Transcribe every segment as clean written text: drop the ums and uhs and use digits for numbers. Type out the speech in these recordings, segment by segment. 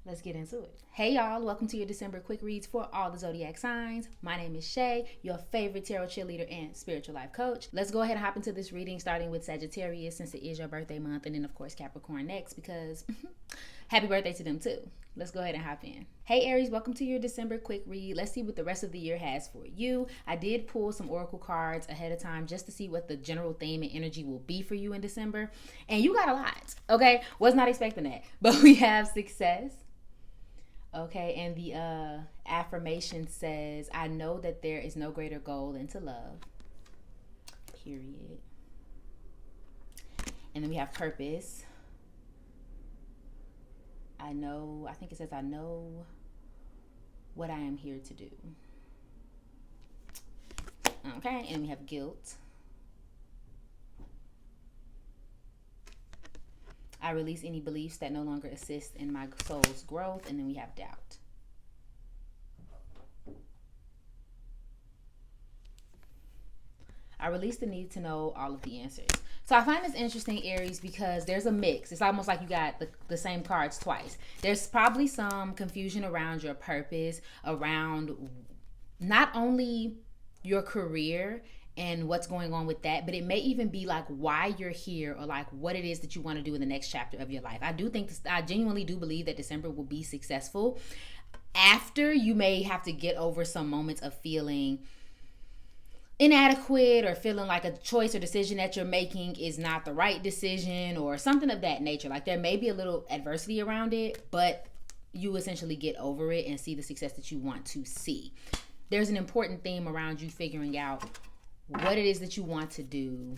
Let's get into it. Hey y'all, welcome to your December quick reads for all the zodiac signs. My name is Shay, your favorite tarot cheerleader and spiritual life coach. Let's go ahead and hop into this reading, starting with Sagittarius since it is your birthday month, and then of course Capricorn next because happy birthday to them too. Let's go ahead and hop in. Hey Aries, welcome to your December quick read. Let's see what the rest of the year has for you. I did pull some oracle cards ahead of time just to see what the general theme and energy will be for you in December. And you got a lot, okay? Was not expecting that. But we have success. Okay, and the affirmation says, I know that there is no greater goal than to love. Period. And then we have purpose. I think it says, I know what I am here to do. Okay, and we have guilt. I release any beliefs that no longer assist in my soul's growth. And then we have doubt. I release the need to know all of the answers. So I find this interesting, Aries, because there's a mix. It's almost like you got the same cards twice. There's probably some confusion around your purpose, around not only your career and what's going on with that, but it may even be like why you're here or like what it is that you want to do in the next chapter of your life. I genuinely do believe that December will be successful. After, you may have to get over some moments of feeling inadequate or feeling like a choice or decision that you're making is not the right decision or something of that nature. Like there may be a little adversity around it, but you essentially get over it and see the success that you want to see. There's an important theme around you figuring out what it is that you want to do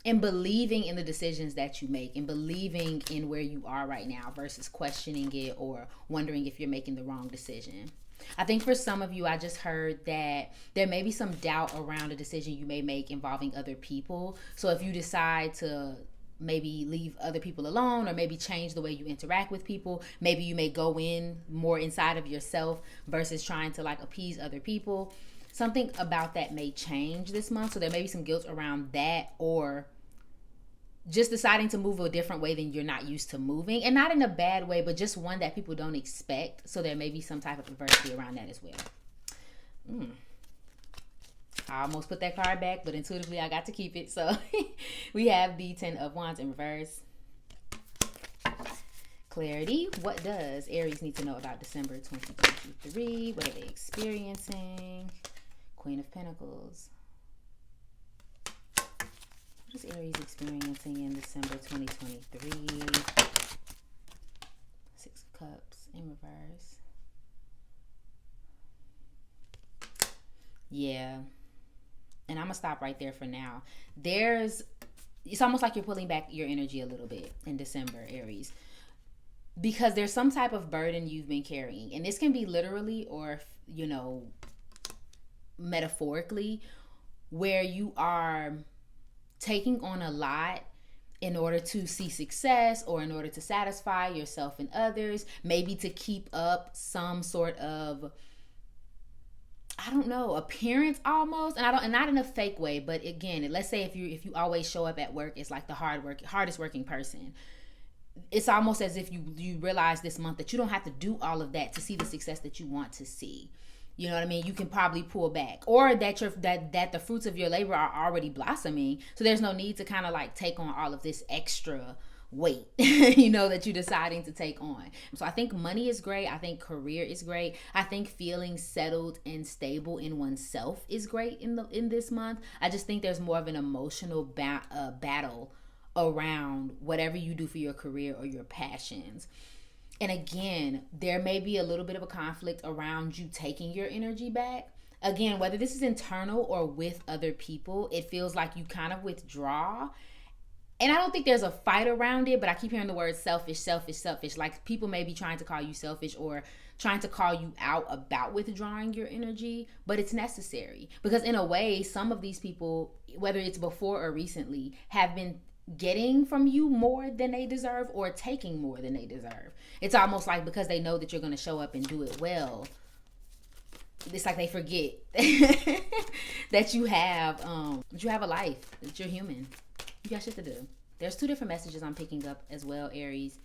and believing in the decisions that you make and believing in where you are right now versus questioning it or wondering if you're making the wrong decision. I think for some of you, I just heard that there may be some doubt around a decision you may make involving other people. So if you decide to maybe leave other people alone or maybe change the way you interact with people, maybe you may go in more inside of yourself versus trying to like appease other people. Something about that may change this month. So there may be some guilt around that or just deciding to move a different way than you're not used to moving. And not in a bad way, but just one that people don't expect. So there may be some type of adversity around that as well. I almost put that card back, but intuitively I got to keep it. So we have the 10 of Wands in reverse. Clarity. What does Aries need to know about December 2023? What are they experiencing? Queen of Pentacles. What is Aries experiencing in December 2023? Six of Cups in reverse. Yeah. And I'm going to stop right there for now. It's almost like you're pulling back your energy a little bit in December, Aries. Because there's some type of burden you've been carrying. And this can be literally or, metaphorically, where you are taking on a lot in order to see success or in order to satisfy yourself and others, maybe to keep up some sort of, appearance almost, and not in a fake way, but again, let's say if you always show up at work as like the hardest working person, it's almost as if you realize this month that you don't have to do all of that to see the success that you want to see. You know what I mean? You can probably pull back, or that the fruits of your labor are already blossoming. So there's no need to kind of like take on all of this extra weight, that you're deciding to take on. So I think money is great. I think career is great. I think feeling settled and stable in oneself is great in this month. I just think there's more of an emotional battle around whatever you do for your career or your passions. And again, there may be a little bit of a conflict around you taking your energy back. Again, whether this is internal or with other people, it feels like you kind of withdraw. And I don't think there's a fight around it, but I keep hearing the word selfish, selfish, selfish. Like people may be trying to call you selfish or trying to call you out about withdrawing your energy, but it's necessary. Because in a way, some of these people, whether it's before or recently, have been getting from you more than they deserve or taking more than they deserve. It's almost like because they know that you're going to show up and do it well, it's like they forget that you have a life, that you're human. You got shit to do. There's two different messages I'm picking up as well, Aries.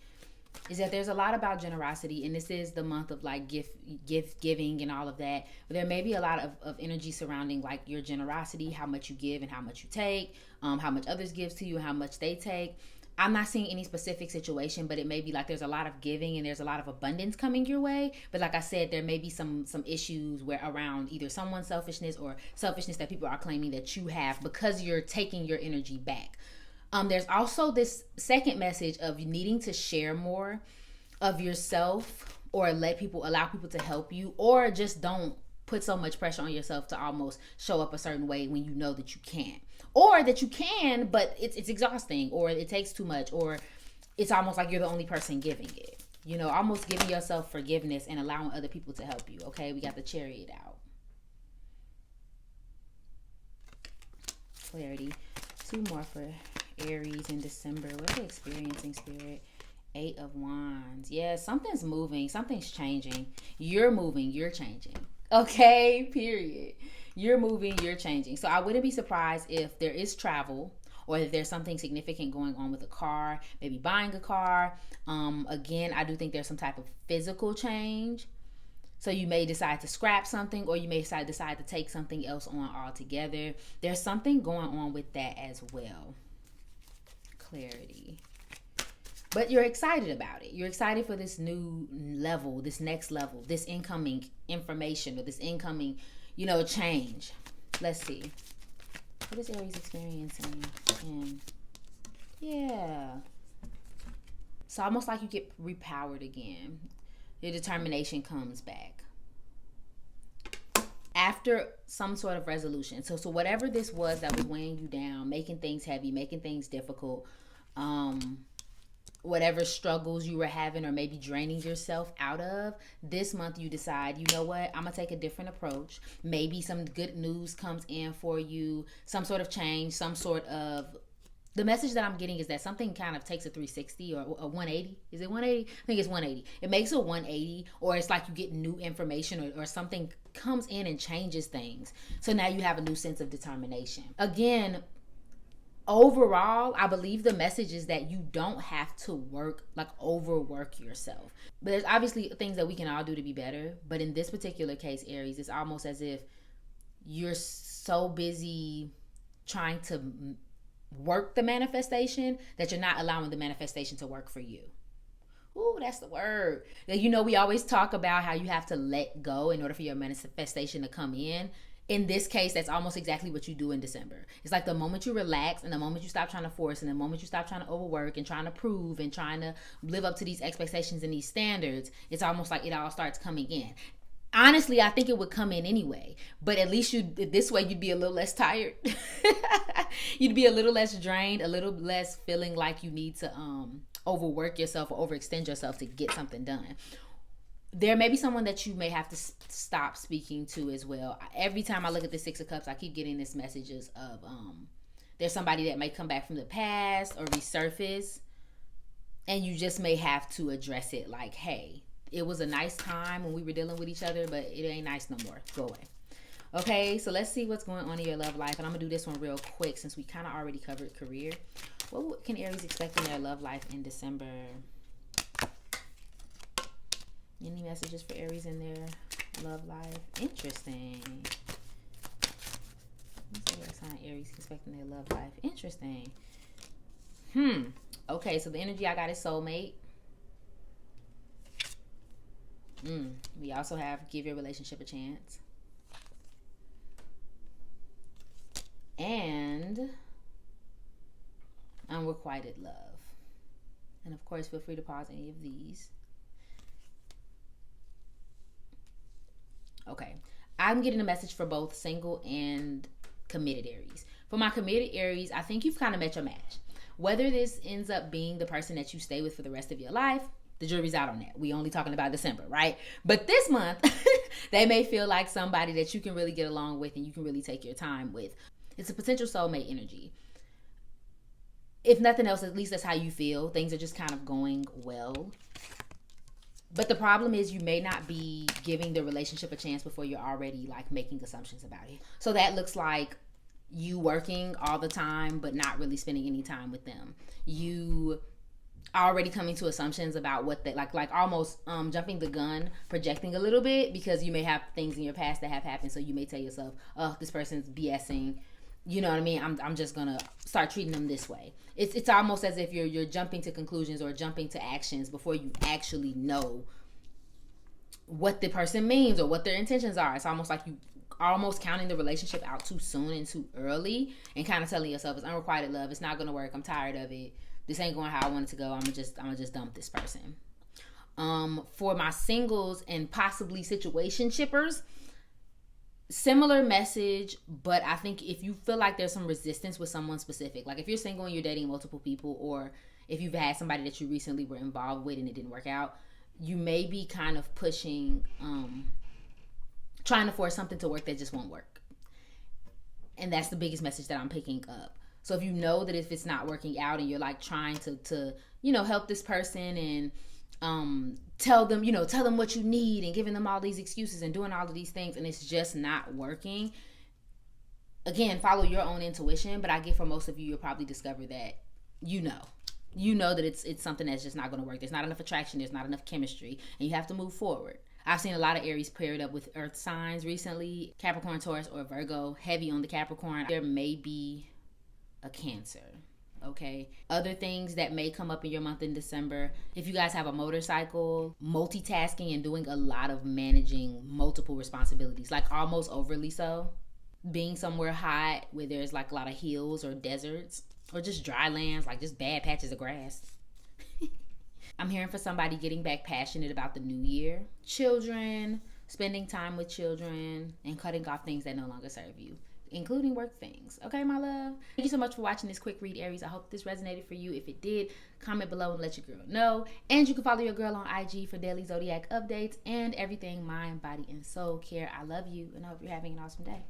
is that there's a lot about generosity, and this is the month of like gift giving and all of that. But there may be a lot of energy surrounding like your generosity, how much you give and how much you take, how much others give to you and how much they take. I'm not seeing any specific situation, but it may be like there's a lot of giving and there's a lot of abundance coming your way. But like I said, there may be some issues where around either someone's selfishness or selfishness that people are claiming that you have because you're taking your energy back. There's also this second message of needing to share more of yourself, or allow people to help you, or just don't put so much pressure on yourself to almost show up a certain way when you know that you can't, or that you can, but it's exhausting, or it takes too much, or it's almost like you're the only person giving it. You know, almost giving yourself forgiveness and allowing other people to help you. Okay, we got the Chariot out. Clarity. 2 more for Aries in December. What are they experiencing, Spirit? 8 of Wands. Yeah, something's moving. Something's changing. You're moving. You're changing. Okay, period. You're moving. You're changing. So I wouldn't be surprised if there is travel, or if there's something significant going on with a car, maybe buying a car. Again, I do think there's some type of physical change. So you may decide to scrap something, or you may decide to take something else on altogether. There's something going on with that as well. Clarity. But you're excited about it. You're excited for this new level, this next level, this incoming information, or this incoming, change. Let's see. What is Aries experiencing? Yeah. So almost like you get repowered again. Your determination comes back after some sort of resolution. So whatever this was that was weighing you down, making things heavy, making things difficult, whatever struggles you were having or maybe draining yourself out of, this month you decide, you know what, I'm gonna take a different approach. Maybe some good news comes in for you, some sort of change, some sort of, the message that I'm getting is that something kind of takes a 360 or a 180. Is it 180? I think it's 180. It makes a 180, or it's like you get new information, or something comes in and changes things. So now you have a new sense of determination. Again, overall, I believe the message is that you don't have to overwork yourself. But there's obviously things that we can all do to be better. But in this particular case, Aries, it's almost as if you're so busy trying to work the manifestation that you're not allowing the manifestation to work for you. Ooh, that's the word. We always talk about how you have to let go in order for your manifestation to come in. In this case, that's almost exactly what you do in December. It's like the moment you relax, and the moment you stop trying to force, and the moment you stop trying to overwork and trying to prove and trying to live up to these expectations and these standards, it's almost like it all starts coming in. Honestly, I think it would come in anyway, but at least this way you'd be a little less tired. You'd be a little less drained, a little less feeling like you need to overwork yourself or overextend yourself to get something done. There may be someone that you may have to stop speaking to as well. Every time I look at the 6 of Cups, I keep getting this messages of there's somebody that may come back from the past or resurface, and you just may have to address it like, hey, it was a nice time when we were dealing with each other, but it ain't nice no more. Go away. Okay, so let's see what's going on in your love life. And I'm going to do this one real quick since we kind of already covered career. What can Aries expect in their love life in December? Any messages for Aries in their love life? Interesting. Let's see what sign Aries expecting their love life. Interesting. Okay, so the energy I got is soulmate. We also have give your relationship a chance. And unrequited love. And of course, feel free to pause any of these. Okay, I'm getting a message for both single and committed Aries. For my committed Aries, I think you've kind of met your match. Whether this ends up being the person that you stay with for the rest of your life, the jury's out on that. We only talking about December, right? But this month, they may feel like somebody that you can really get along with and you can really take your time with. It's a potential soulmate energy. If nothing else, at least that's how you feel. Things are just kind of going well. But the problem is you may not be giving the relationship a chance before you're already like making assumptions about it. So that looks like you working all the time, but not really spending any time with them. You already coming to assumptions about what they like almost jumping the gun, projecting a little bit, because you may have things in your past that have happened. So you may tell yourself, oh, this person's BSing. You know what I mean? I'm just gonna start treating them this way. It's almost as if you're jumping to conclusions or jumping to actions before you actually know what the person means or what their intentions are. It's almost like you almost counting the relationship out too soon and too early, and kind of telling yourself it's unrequited love. It's not gonna work. I'm tired of it. This ain't going how I want it to go. I'm gonna just dump this person. For my singles and possibly situation shippers, similar message, but I think if you feel like there's some resistance with someone specific, like if you're single and you're dating multiple people, or if you've had somebody that you recently were involved with and it didn't work out, you may be kind of pushing, trying to force something to work that just won't work. And that's the biggest message that I'm picking up. So if you know that if it's not working out and you're like trying to help this person and tell them what you need and giving them all these excuses and doing all of these things, and it's just not working, again, follow your own intuition. But I get for most of you, you'll probably discover that you know that it's something that's just not going to work. There's not enough attraction. There's not enough chemistry, and you have to move forward. I've seen a lot of Aries paired up with earth signs recently, Capricorn, Taurus, or Virgo, heavy on the Capricorn. There may be a Cancer. Okay. Other things that may come up in your month in December, if you guys have a motorcycle, multitasking and doing a lot of managing multiple responsibilities, like almost overly so. Being somewhere hot where there's like a lot of hills or deserts, or just dry lands, like just bad patches of grass. I'm hearing for somebody getting back passionate about the new year. Children, spending time with children, and cutting off things that no longer serve you, including work things. Okay, my love? Thank you so much for watching this quick read, Aries. I hope this resonated for you. If it did, comment below and let your girl know. And you can follow your girl on IG for daily zodiac updates and everything mind, body, and soul care. I love you, and I hope you're having an awesome day.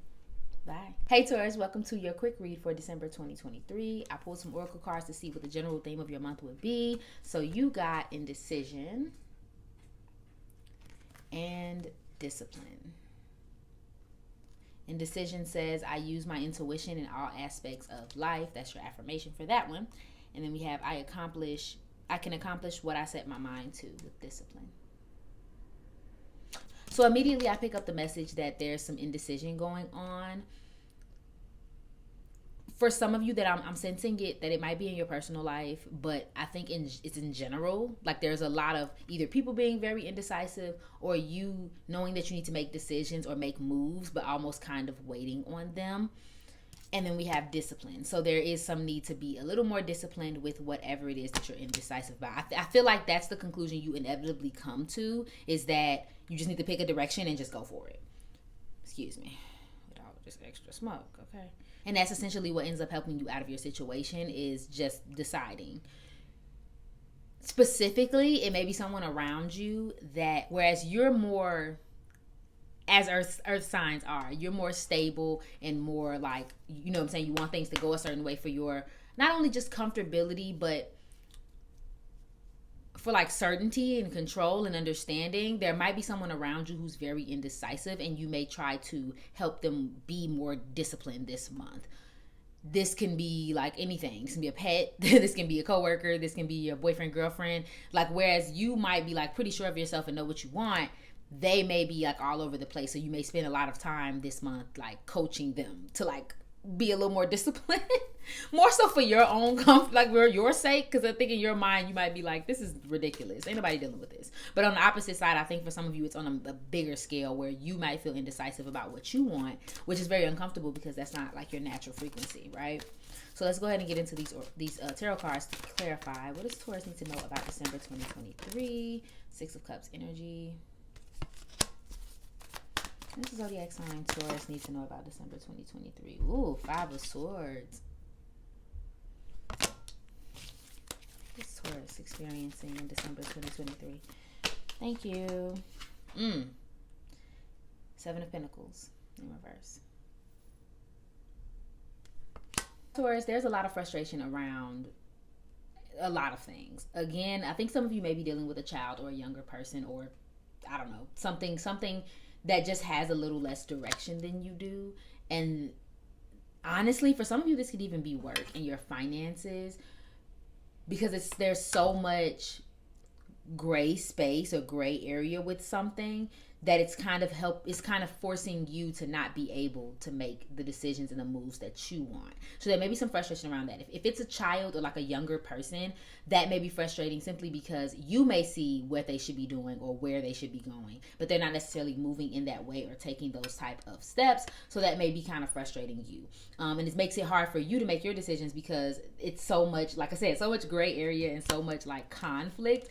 Bye. Hey Taurus, welcome to your quick read for December 2023. I pulled some oracle cards to see what the general theme of your month would be. So you got indecision and discipline. Indecision says, I use my intuition in all aspects of life. That's your affirmation for that one. And then we have, I can accomplish what I set my mind to with discipline. So immediately I pick up the message that there's some indecision going on. For some of you that I'm sensing it, that it might be in your personal life, but I think it's in general. Like there's a lot of either people being very indecisive, or you knowing that you need to make decisions or make moves, but almost kind of waiting on them. And then we have discipline. So there is some need to be a little more disciplined with whatever it is that you're indecisive about. I feel like that's the conclusion you inevitably come to, is that you just need to pick a direction and just go for it. Excuse me. With all of this extra smoke, okay? And that's essentially what ends up helping you out of your situation, is just deciding. Specifically, it may be someone around you that, whereas you're more, as earth signs are, you're more stable and more like, you know what I'm saying, you want things to go a certain way for your, not only just comfortability, but for like certainty and control and understanding. There might be someone around you who's very indecisive, and you may try to help them be more disciplined this month. This can be like anything. This can be a pet. This can be a coworker. This can be your boyfriend, girlfriend. Like, whereas you might be like pretty sure of yourself and know what you want, they may be like all over the place. So you may spend a lot of time this month like coaching them to like be a little more disciplined. More so for your own comfort, like for your sake, because I think in your mind you might be like, this is ridiculous, ain't nobody dealing with this. But on the opposite side, I think for some of you it's on a bigger scale, where you might feel indecisive about what you want, which is very uncomfortable because that's not like your natural frequency, right? So let's go ahead and get into these tarot cards to clarify. What does Taurus need to know about December 2023? Six of Cups energy. This is zodiac sign Taurus needs to know about December 2023. Ooh, Five of Swords. What's Taurus experiencing in December 2023? Thank you. Seven of Pentacles in reverse. Taurus, there's a lot of frustration around a lot of things. Again, I think some of you may be dealing with a child or a younger person, or I don't know, something that just has a little less direction than you do. And honestly, for some of you, this could even be work and your finances. because there's so much gray space or gray area with something that it's kind of forcing you to not be able to make the decisions and the moves that you want. So there may be some frustration around that. If it's a child or like a younger person, that may be frustrating simply because you may see what they should be doing or where they should be going, but they're not necessarily moving in that way or taking those type of steps. So that may be kind of frustrating you. And it makes it hard for you to make your decisions because it's so much, like I said, so much gray area and so much like conflict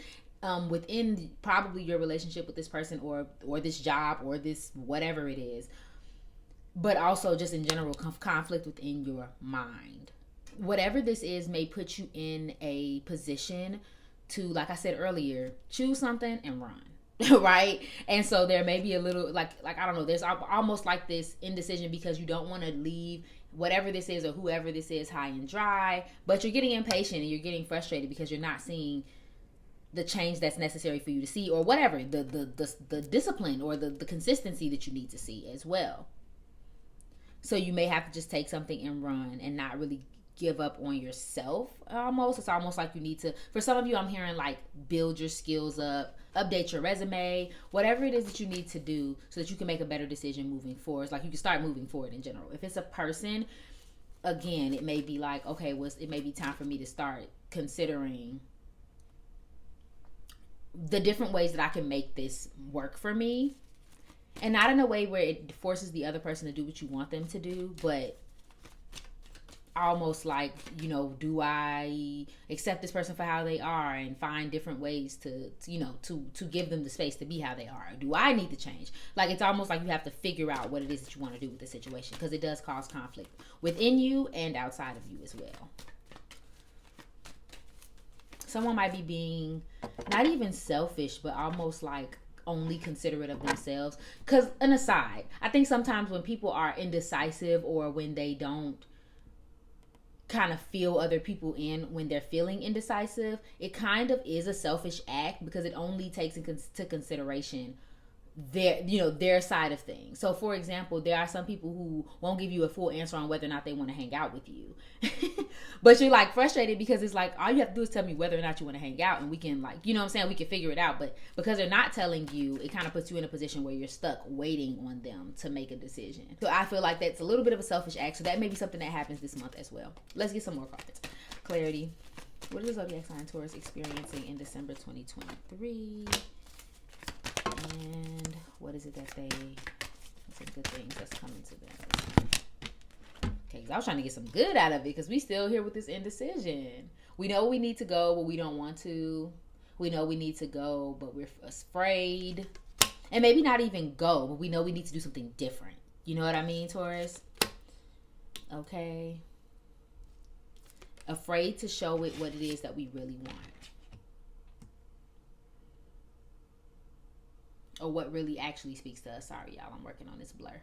within probably your relationship with this person or this job or this whatever it is, but also just in general conflict within your mind. Whatever this is may put you in a position to, like I said earlier, choose something and run. Right? And so there may be a little like I don't know, there's almost like this indecision because you don't want to leave whatever this is or whoever this is high and dry, but you're getting impatient and you're getting frustrated because you're not seeing the change that's necessary for you to see, or whatever, the discipline or the consistency that you need to see as well. So you may have to just take something and run and not really give up on yourself. It's almost like you need to, for some of you, I'm hearing like build your skills up, update your resume, whatever it is that you need to do so that you can make a better decision moving forward. It's like you can start moving forward in general. If it's a person, again, it may be like, okay, it may be time for me to start considering the different ways that I can make this work for me. And not in a way where it forces the other person to do what you want them to do, but almost like, do I accept this person for how they are and find different ways to give them the space to be how they are? Do I need to change? Like, it's almost like you have to figure out what it is that you want to do with the situation, because it does cause conflict within you and outside of you as well. Someone might be being not even selfish, but almost like only considerate of themselves. Because, an aside, I think sometimes when people are indecisive or when they don't kind of feel other people in when they're feeling indecisive, it kind of is a selfish act because it only takes into consideration their side of things. So for example, there are some people who won't give you a full answer on whether or not they want to hang out with you. But you're like frustrated because it's like, all you have to do is tell me whether or not you want to hang out and we can, like, we can figure it out. But because they're not telling you, it kind of puts you in a position where you're stuck waiting on them to make a decision. So I feel like that's a little bit of a selfish act. So that may be something that happens this month as well. Let's get some more cards. Clarity. What is zodiac sign Taurus experiencing in December 2023? And what is it that some good things that's coming to them? Okay, because I was trying to get some good out of it because we still here with this indecision. We know we need to go, but we don't want to. We know we need to go, but we're afraid. And maybe not even go, but we know we need to do something different. You know what I mean, Taurus? Okay. Afraid to show it what it is that we really want. Or what really actually speaks to us. Sorry, y'all, I'm working on this blur.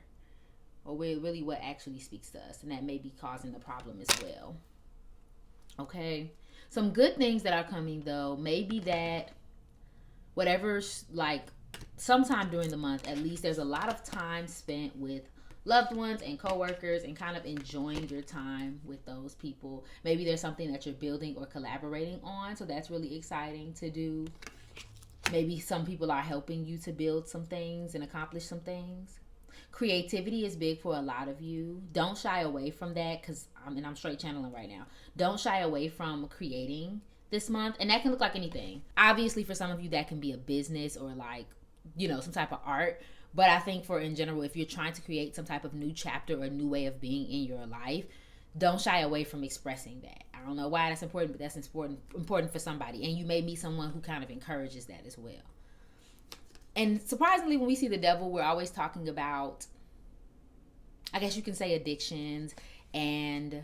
Or really what actually speaks to us. And that may be causing the problem as well. Okay. Some good things that are coming, though, maybe that whatever's, like, sometime during the month, at least there's a lot of time spent with loved ones and coworkers and kind of enjoying your time with those people. Maybe there's something that you're building or collaborating on. So that's really exciting to do. Maybe some people are helping you to build some things and accomplish some things. Creativity is big for a lot of you. Don't shy away from that, because I'm straight channeling right now. Don't shy away from creating this month. And that can look like anything. Obviously, for some of you, that can be a business or like, some type of art. But I think in general, if you're trying to create some type of new chapter or a new way of being in your life, don't shy away from expressing that. I don't know why that's important, but that's important for somebody. And you may meet someone who kind of encourages that as well. And surprisingly, when we see the devil, we're always talking about, I guess you can say, addictions and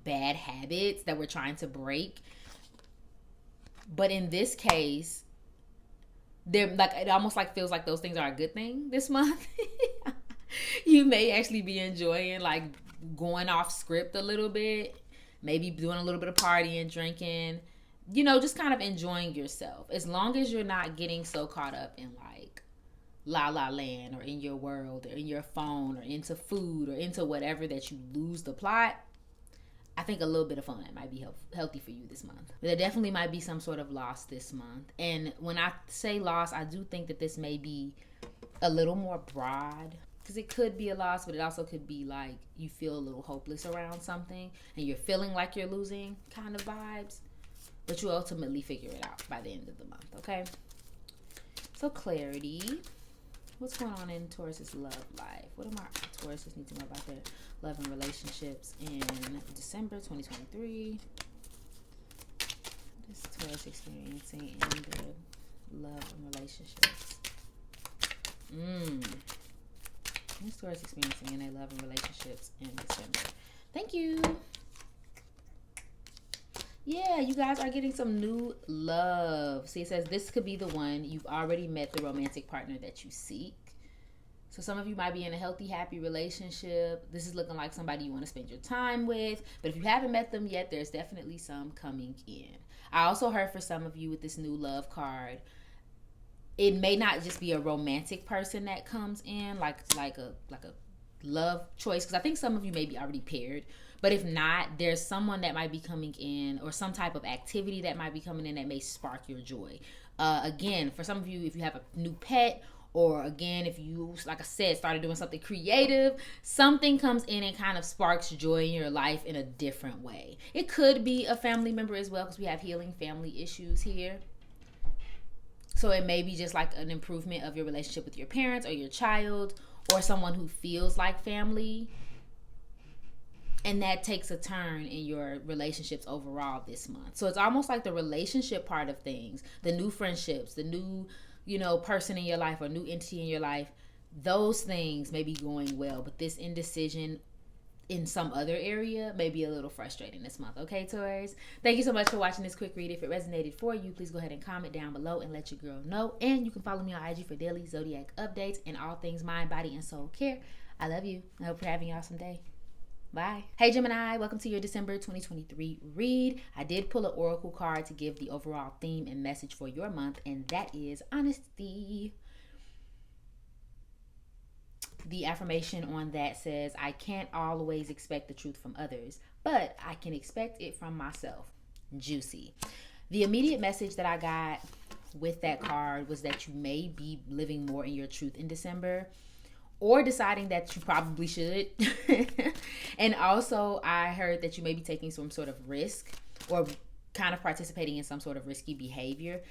bad habits that we're trying to break. But in this case, they're like, it almost like feels like those things are a good thing this month. You may actually be enjoying like going off script a little bit, maybe doing a little bit of partying, drinking, just kind of enjoying yourself. As long as you're not getting so caught up in like la la land or in your world or in your phone or into food or into whatever that you lose the plot, I think a little bit of fun might be healthy for you this month. But there definitely might be some sort of loss this month. And when I say loss, I do think that this may be a little more broad, because it could be a loss, but it also could be like you feel a little hopeless around something and you're feeling like you're losing kind of vibes, but you ultimately figure it out by the end of the month, okay? So clarity. What's going on in Taurus's love life? What do my Tauruses need to know about their love and relationships in December 2023? What is Taurus experiencing in their love and relationships? What's Taurus experiencing in their love and relationships in December? Thank you. Yeah, you guys are getting some new love. See, it says this could be the one. You've already met the romantic partner that you seek. So some of you might be in a healthy, happy relationship. This is looking like somebody you want to spend your time with. But if you haven't met them yet, there's definitely some coming in. I also heard for some of you with this new love card, it may not just be a romantic person that comes in, like a love choice. Because I think some of you may be already paired. But if not, there's someone that might be coming in, or some type of activity that might be coming in that may spark your joy. Again, for some of you, if you have a new pet, or again, if you, like I said, started doing something creative, something comes in and kind of sparks joy in your life in a different way. It could be a family member as well, because we have healing family issues here. So it may be just like an improvement of your relationship with your parents or your child, or someone who feels like family. And that takes a turn in your relationships overall this month. So it's almost like the relationship part of things, the new friendships, the new, person in your life or new entity in your life, those things may be going well. But this indecision in some other area may be a little frustrating this month. Okay, Taurus? Thank you so much for watching this quick read. If it resonated for you, please go ahead and comment down below and let your girl know. And you can follow me on IG for daily zodiac updates and all things mind, body, and soul care. I love you. I hope you're having an awesome day. Bye. Hey Gemini, welcome to your December 2023 read. I did pull an oracle card to give the overall theme and message for your month, and that is honesty. The affirmation on that says, I can't always expect the truth from others, but I can expect it from myself. Juicy. The immediate message that I got with that card was that you may be living more in your truth in December, or deciding that you probably should. And also I heard that you may be taking some sort of risk, or kind of participating in some sort of risky behavior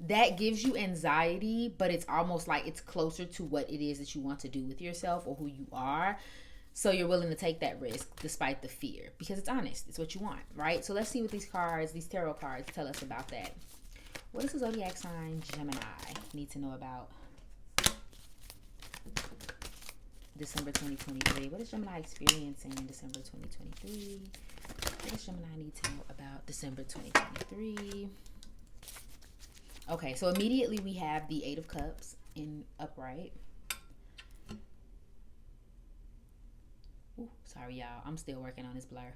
that gives you anxiety, but it's almost like it's closer to what it is that you want to do with yourself or who you are. So you're willing to take that risk despite the fear, because it's honest. It's what you want, right? So let's see what these cards, these tarot cards, tell us about that. What does the zodiac sign Gemini need to know about December 2023? What is Gemini experiencing in December 2023? What does Gemini need to know about December 2023? Okay, so immediately we have the Eight of Cups in upright. Ooh, sorry, y'all. I'm still working on this blur.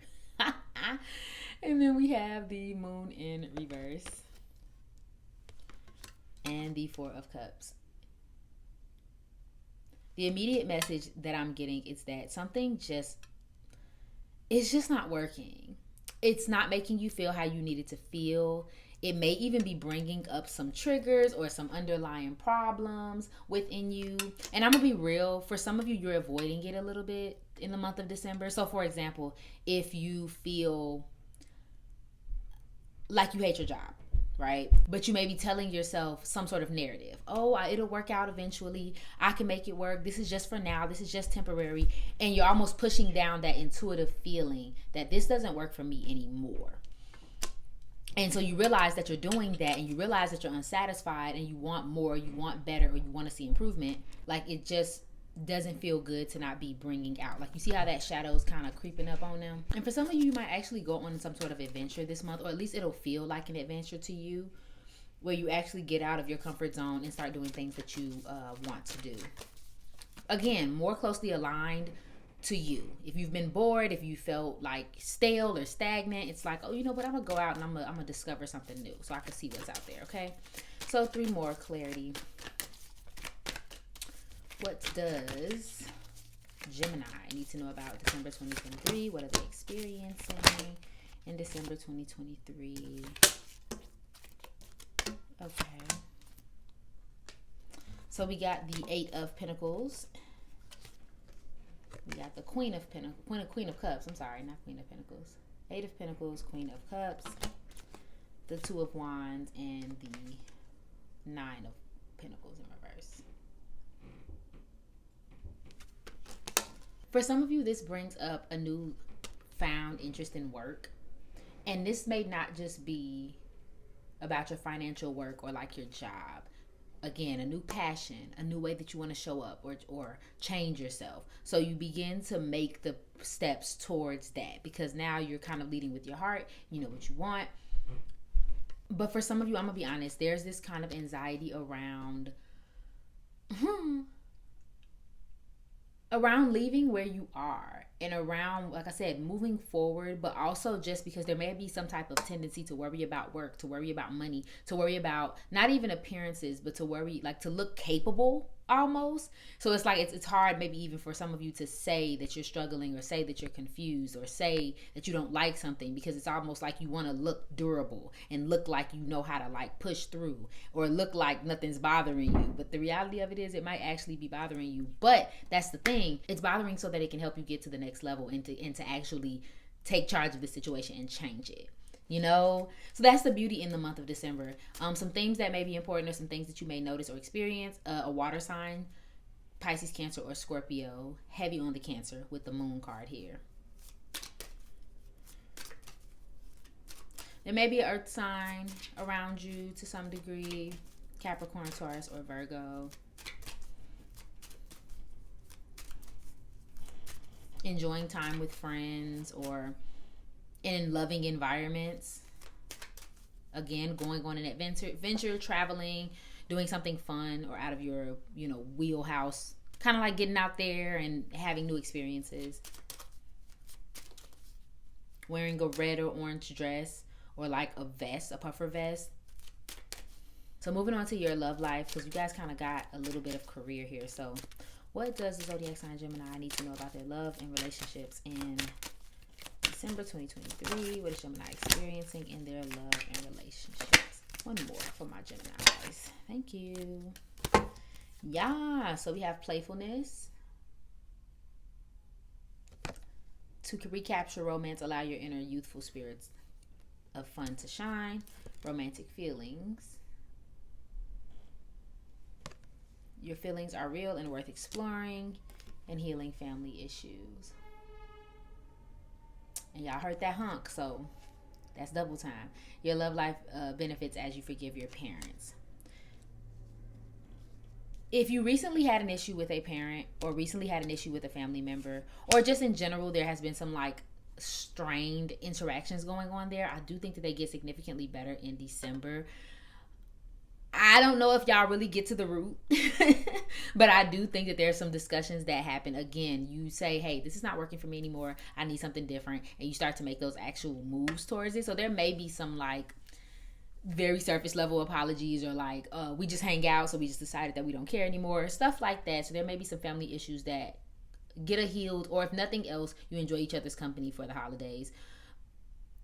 And then we have the Moon in reverse. And the Four of Cups. The immediate message that I'm getting is that something it's just not working. It's not making you feel how you need it to feel. It may even be bringing up some triggers or some underlying problems within you. And I'm going to be real. For some of you, you're avoiding it a little bit in the month of December. So, for example, if you feel like you hate your job, right? But you may be telling yourself some sort of narrative. Oh, it'll work out eventually. I can make it work. This is just for now. This is just temporary. And you're almost pushing down that intuitive feeling that this doesn't work for me anymore. And so you realize that you're doing that, and you realize that you're unsatisfied and you want more, you want better, or you want to see improvement. Like, it just doesn't feel good to not be bringing out. Like, you see how that shadow's kind of creeping up on them? And for some of you, you might actually go on some sort of adventure this month, or at least it'll feel like an adventure to you, where you actually get out of your comfort zone and start doing things that you want to do. Again, more closely aligned to you. If you've been bored, if you felt like stale or stagnant, it's like, oh, you know what, I'm gonna go out and I'm gonna discover something new so I can see what's out there. Okay, so 3 more clarity. What does Gemini need to know about December 2023? What are they experiencing in December 2023? Okay. So we got the Eight of Pentacles. We got the Queen of Cups. I'm sorry, not Queen of Pentacles. Eight of Pentacles, Queen of Cups, the Two of Wands, and the Nine of Pentacles in reverse. For some of you, this brings up a new found interest in work. And this may not just be about your financial work or like your job. Again, a new passion, a new way that you want to show up or change yourself. So you begin to make the steps towards that, because now you're kind of leading with your heart. You know what you want. But for some of you, I'm going to be honest, there's this kind of anxiety around leaving where you are and around, like I said, moving forward, but also just because there may be some type of tendency to worry about work, to worry about money, to worry about not even appearances, but to worry, like to look capable almost. So it's like it's hard maybe even for some of you to say that you're struggling, or say that you're confused, or say that you don't like something, because it's almost like you want to look durable and look like you know how to like push through, or look like nothing's bothering you. But the reality of it is it might actually be bothering you. But that's the thing, it's bothering so that it can help you get to the next level and to actually take charge of the situation and change it. You know, so that's the beauty in the month of December. Some things that may be important, or some things that you may notice or experience. A water sign, Pisces, Cancer, or Scorpio. Heavy on the Cancer with the Moon card here. There may be an earth sign around you to some degree. Capricorn, Taurus, or Virgo. Enjoying time with friends or in loving environments. Again, going on an adventure, traveling, doing something fun or out of your, wheelhouse. Kind of like getting out there and having new experiences. Wearing a red or orange dress, or like a vest, a puffer vest. So moving on to your love life, because you guys kind of got a little bit of career here. So what does the zodiac sign Gemini need to know about their love and relationships in December 2023? What is Gemini experiencing in their love and relationships? One more for my Geminis. Thank you. Yeah, so we have playfulness. To recapture romance, allow your inner youthful spirits of fun to shine. Romantic feelings. Your feelings are real and worth exploring. And healing family issues. And y'all heard that hunk, so that's double time. Your love life benefits as you forgive your parents. If you recently had an issue with a parent, or recently had an issue with a family member, or just in general there has been some like strained interactions going on there, I do think that they get significantly better in December. I don't know if y'all really get to the root, but I do think that there's some discussions that happen. Again, you say, hey, this is not working for me anymore. I need something different. And you start to make those actual moves towards it. So there may be some like very surface level apologies, or like, we just hang out, so we just decided that we don't care anymore. Stuff like that. So there may be some family issues that get healed, or if nothing else, you enjoy each other's company for the holidays.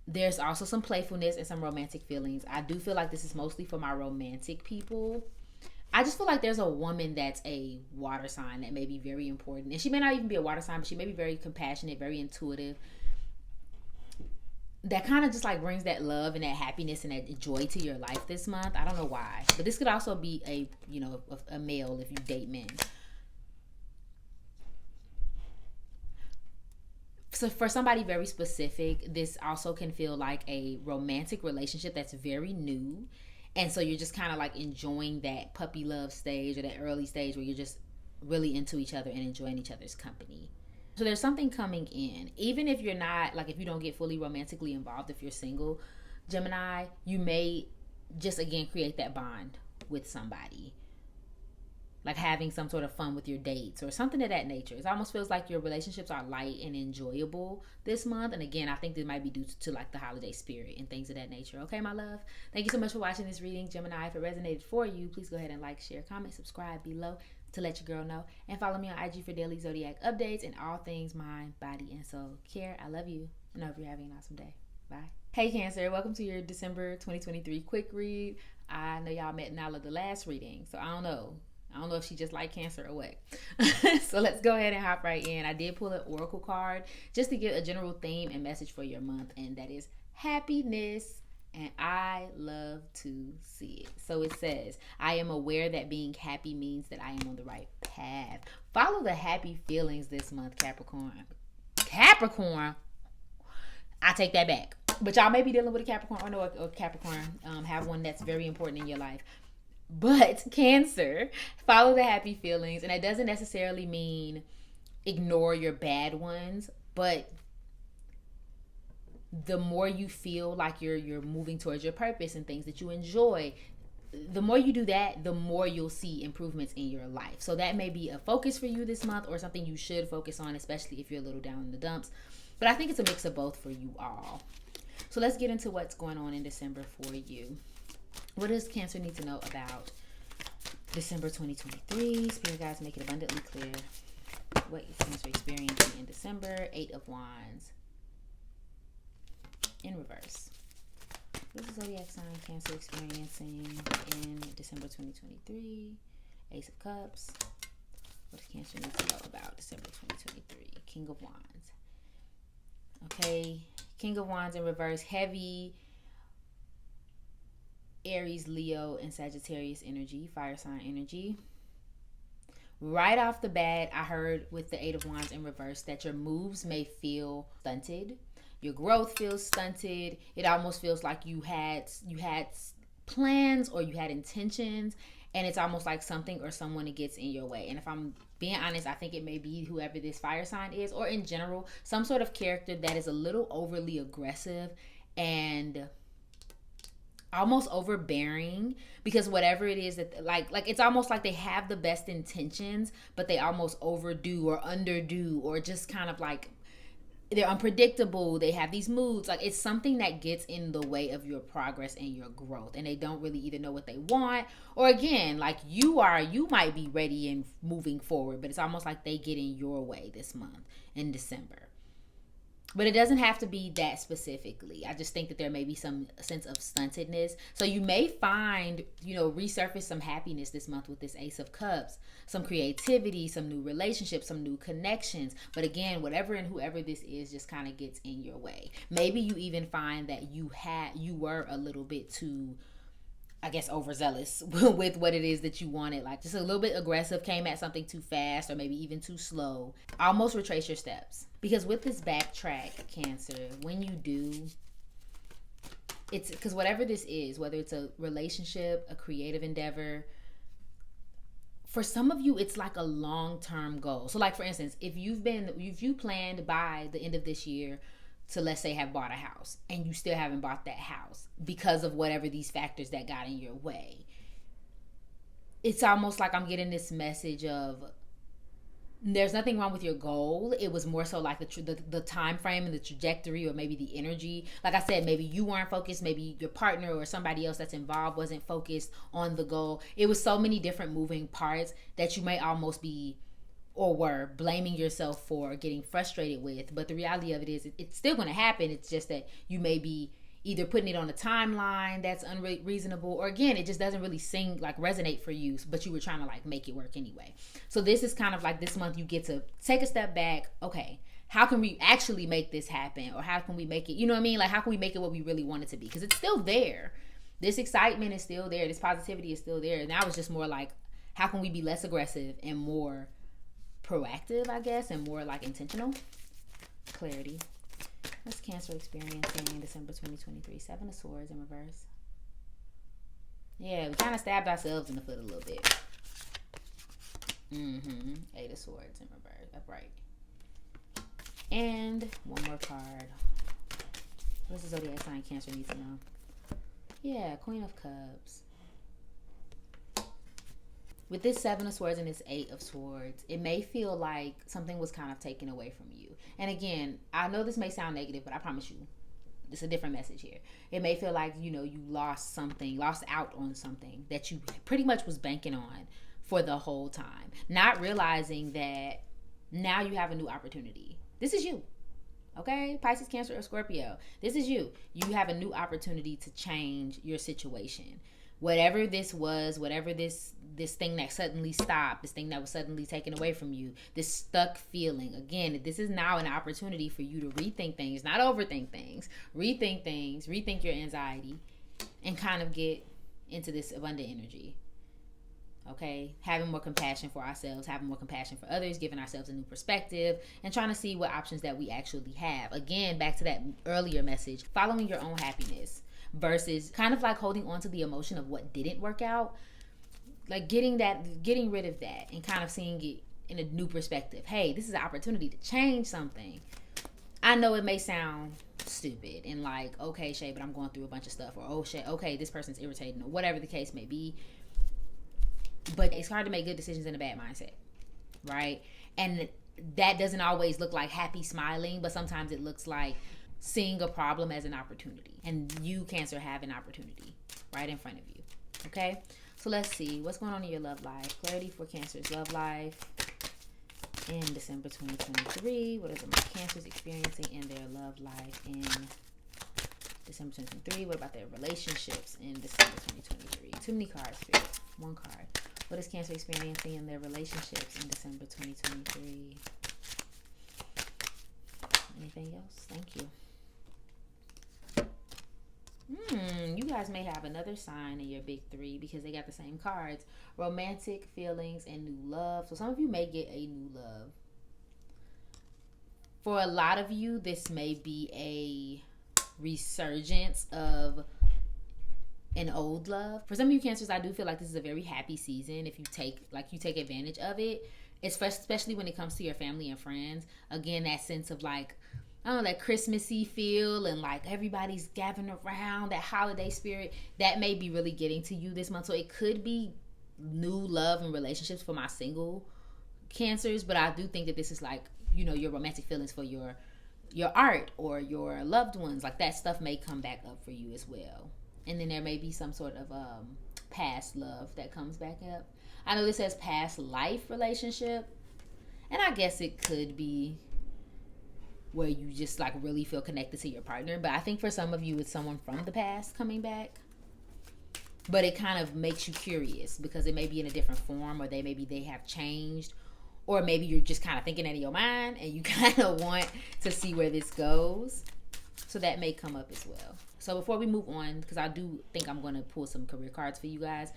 There's also some playfulness and some romantic feelings. I do feel like this is mostly for my romantic people. I just feel like there's a woman that's a water sign that may be very important. And she may not even be a water sign, but she may be very compassionate, very intuitive. That kind of just like brings that love and that happiness and that joy to your life this month. I don't know why. But this could also be a male if you date men. So for somebody very specific, this also can feel like a romantic relationship that's very new. And so you're just kind of like enjoying that puppy love stage, or that early stage where you're just really into each other and enjoying each other's company. So there's something coming in. Even if you're not, like if you don't get fully romantically involved, if you're single, Gemini, you may just again create that bond with somebody. Like having some sort of fun with your dates or something of that nature. It almost feels like your relationships are light and enjoyable this month. And again, I think this might be due to like the holiday spirit and things of that nature. Okay, my love? Thank you so much for watching this reading, Gemini. If it resonated for you, please go ahead and like, share, comment, subscribe below. to let your girl know. And follow me on IG for daily zodiac updates and all things mind, body, and soul care. I love you, and I hope you're having an awesome day. Bye. Hey Cancer, welcome to your December 2023 quick read. I know y'all met Nala the last reading, so I don't know if she just like Cancer or what. So let's go ahead and hop right in. I did pull an oracle card just to give a general theme and message for your month, and that is happiness. And I love to see it. So it says, I am aware that being happy means that I am on the right path. Follow the happy feelings this month, Capricorn. Capricorn? I take that back. But y'all may be dealing with a Capricorn or no, a Capricorn. Have one that's very important in your life. But Cancer, follow the happy feelings. And it doesn't necessarily mean ignore your bad ones, but the more you feel like you're moving towards your purpose and things that you enjoy, the more you do that, the more you'll see improvements in your life. So that may be a focus for you this month or something you should focus on, especially if you're a little down in the dumps. But I think it's a mix of both for you all. So let's get into what's going on in December for you. What does Cancer need to know about December 2023? Spirit guides, make it abundantly clear. What is Cancer experiencing in December? 8 of Wands. In reverse. What is the zodiac sign Cancer experiencing in December 2023? Ace of Cups. What does Cancer need to know about December 2023? King of Wands. Okay, King of Wands in reverse. Heavy Aries, Leo, and Sagittarius energy, fire sign energy. Right off the bat, I heard with the 8 of Wands in reverse that your moves may feel stunted. Your growth feels stunted. It almost feels like you had plans or you had intentions, and it's almost like something or someone gets in your way. And if I'm being honest, I think it may be whoever this fire sign is, or in general, some sort of character that is a little overly aggressive and almost overbearing, because whatever it is that like it's almost like they have the best intentions, but they almost overdo or underdo, or just kind of like they're unpredictable. They have these moods. Like it's something that gets in the way of your progress and your growth, and they don't really either know what they want, or again, like you might be ready and moving forward, but it's almost like they get in your way this month in December. But it doesn't have to be that specifically. I just think that there may be some sense of stuntedness. So you may find, resurface some happiness this month with this Ace of Cups, some creativity, some new relationships, some new connections. But again, whatever and whoever this is just kind of gets in your way. Maybe you even find that you were a little bit too, I guess, overzealous with what it is that you wanted. Like just a little bbit aggressive, came at something too fast or maybe even too slow. Almost retrace your steps. Because with this backtrack, Cancer, when you do, it's because whatever this is, whether it's a relationship, a creative endeavor, for some of you, it's like a long-term goal. So like, for instance, if you planned by the end of this year to, let's say, have bought a house, and you still haven't bought that house because of whatever these factors that got in your way, it's almost like I'm getting this message of there's nothing wrong with your goal. It was more so like the time frame and the trajectory, or maybe the energy. Like I said, maybe you weren't focused, maybe your partner or somebody else that's involved wasn't focused on the goal. It was so many different moving parts that you may almost be or were blaming yourself for, getting frustrated with. But the reality of it is it's still going to happen. It's just that you may be either putting it on a timeline that's unreasonable, or again, it just doesn't really resonate for you, but you were trying to make it work anyway. So this is kind of like this month you get to take a step back. Okay, how can we actually make this happen? Or how can we make it, you know what I mean? Like, how can we make it what we really want it to be? Because it's still there. This excitement is still there. This positivity is still there. Now it's just more like, how can we be less aggressive and more proactive, I guess, and more intentional? Clarity. What's Cancer experiencing in December 2023? 7 of Swords in reverse. Yeah, we kind of stabbed ourselves in the foot a little bit. 8 of Swords in reverse, upright. And one more card. What's the zodiac sign Cancer needs to know? Yeah, Queen of Cups. With this 7 of Swords and this 8 of Swords, it may feel like something was kind of taken away from you. And again, I know this may sound negative, but I promise you, it's a different message here. It may feel like, you lost out on something that you pretty much was banking on for the whole time. Not realizing that now you have a new opportunity. This is you. Okay? Pisces, Cancer, or Scorpio. This is you. You have a new opportunity to change your situation. Whatever this was, whatever this thing that suddenly stopped, this thing that was suddenly taken away from you, this stuck feeling. Again, this is now an opportunity for you to rethink things, not overthink things. Rethink things, rethink your anxiety, and kind of get into this abundant energy. Okay, having more compassion for ourselves, having more compassion for others, giving ourselves a new perspective, and trying to see what options that we actually have. Again, back to that earlier message, following your own happiness versus kind of like holding on to the emotion of what didn't work out. Like getting rid of that and kind of seeing it in a new perspective. Hey, this is an opportunity to change something. I know it may sound stupid and like, okay, Shay, but I'm going through a bunch of stuff, or oh, Shay, okay, this person's irritating, or whatever the case may be. But it's hard to make good decisions in a bad mindset, right? And that doesn't always look like happy smiling, but sometimes it looks like seeing a problem as an opportunity. And you, Cancer, have an opportunity right in front of you, okay? So let's see, what's going on in your love life? Clarity for Cancer's love life in December 2023. What are the Cancers experiencing in their love life in December 2023? What about their relationships in December 2023? Too many cards, Spirit. One card. What is Cancer experiencing in their relationships in December 2023? Anything else? Thank you. You guys may have another sign in your big three because they got the same cards. Romantic feelings and new love. So some of you may get a new love. For a lot of you, this may be a resurgence of an old love. For some of you Cancers, I do feel like this is a very happy season if you take advantage of it, especially when it comes to your family and friends. Again, that sense of like, I don't know, that Christmassy feel and like everybody's gathering around, that holiday spirit, that may be really getting to you this month. So it could be new love and relationships for my single Cancers, but I do think that this is like, you know, your romantic feelings for your art or your loved ones. Like that stuff may come back up for you as well. And then there may be some sort of past love that comes back up. I know this says past life relationship, and I guess it could be where you just like really feel connected to your partner. But I think for some of you, it's someone from the past coming back. But it kind of makes you curious because it may be in a different form, or they have changed, or maybe you're just kind of thinking that in your mind and you kind of want to see where this goes. So that may come up as well. So before we move on, because I do think I'm going to pull some career cards for you guys,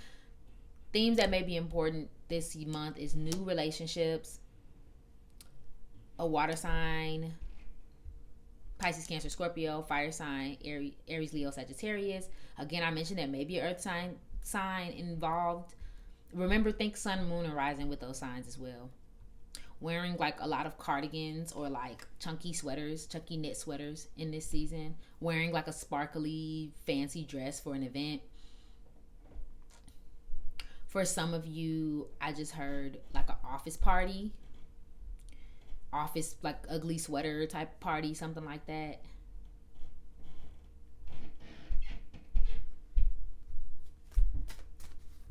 themes that may be important this month is new relationships, a water sign, Pisces, Cancer, Scorpio, fire sign, Aries, Leo, Sagittarius. Again, I mentioned that maybe an earth sign involved. Remember, think sun, moon, and rising with those signs as well. Wearing like a lot of cardigans or like chunky knit sweaters in this season. Wearing like a sparkly, fancy dress for an event. For some of you, I just heard like an office party. Office, like ugly sweater type party, something like that.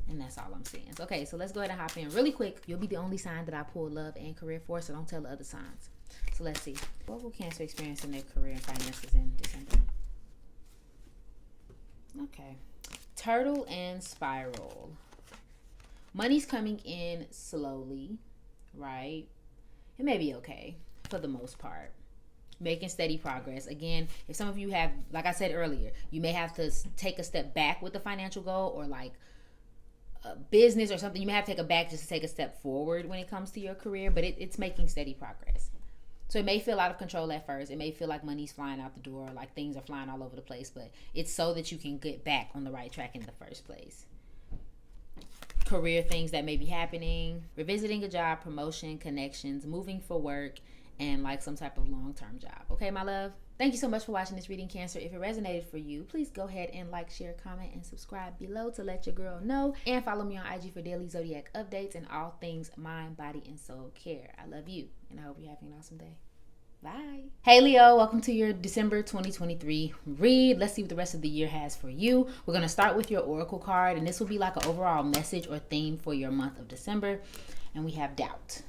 And that's all I'm saying. Okay, so let's go ahead and hop in really quick. You'll be the only sign that I pull love and career for, so don't tell the other signs. So let's see. What will Cancer experience in their career and finances in December? Okay. Turtle and spiral. Money's coming in slowly, right? It may be okay for the most part. Making steady progress. Again, if some of you have, like I said earlier, you may have to take a step back with the financial goal, or like a business or something. You may have to take a back just to take a step forward when it comes to your career, but it's making steady progress. So it may feel out of control at first. It may feel like money's flying out the door, like things are flying all over the place, but it's so that you can get back on the right track in the first place. Career things that may be happening, revisiting a job, promotion, connections, moving for work, and like some type of long-term job. Okay, my love? Thank you so much for watching this reading, Cancer. If it resonated for you, please go ahead and like, share, comment, and subscribe below to let your girl know. And follow me on IG for daily zodiac updates and all things mind, body, and soul care. I love you, and I hope you're having an awesome day. Bye. Hey Leo, welcome to your December 2023 read. Let's see what the rest of the year has for you. We're going to start with your oracle card, and this will be like an overall message or theme for your month of December. And we have doubt.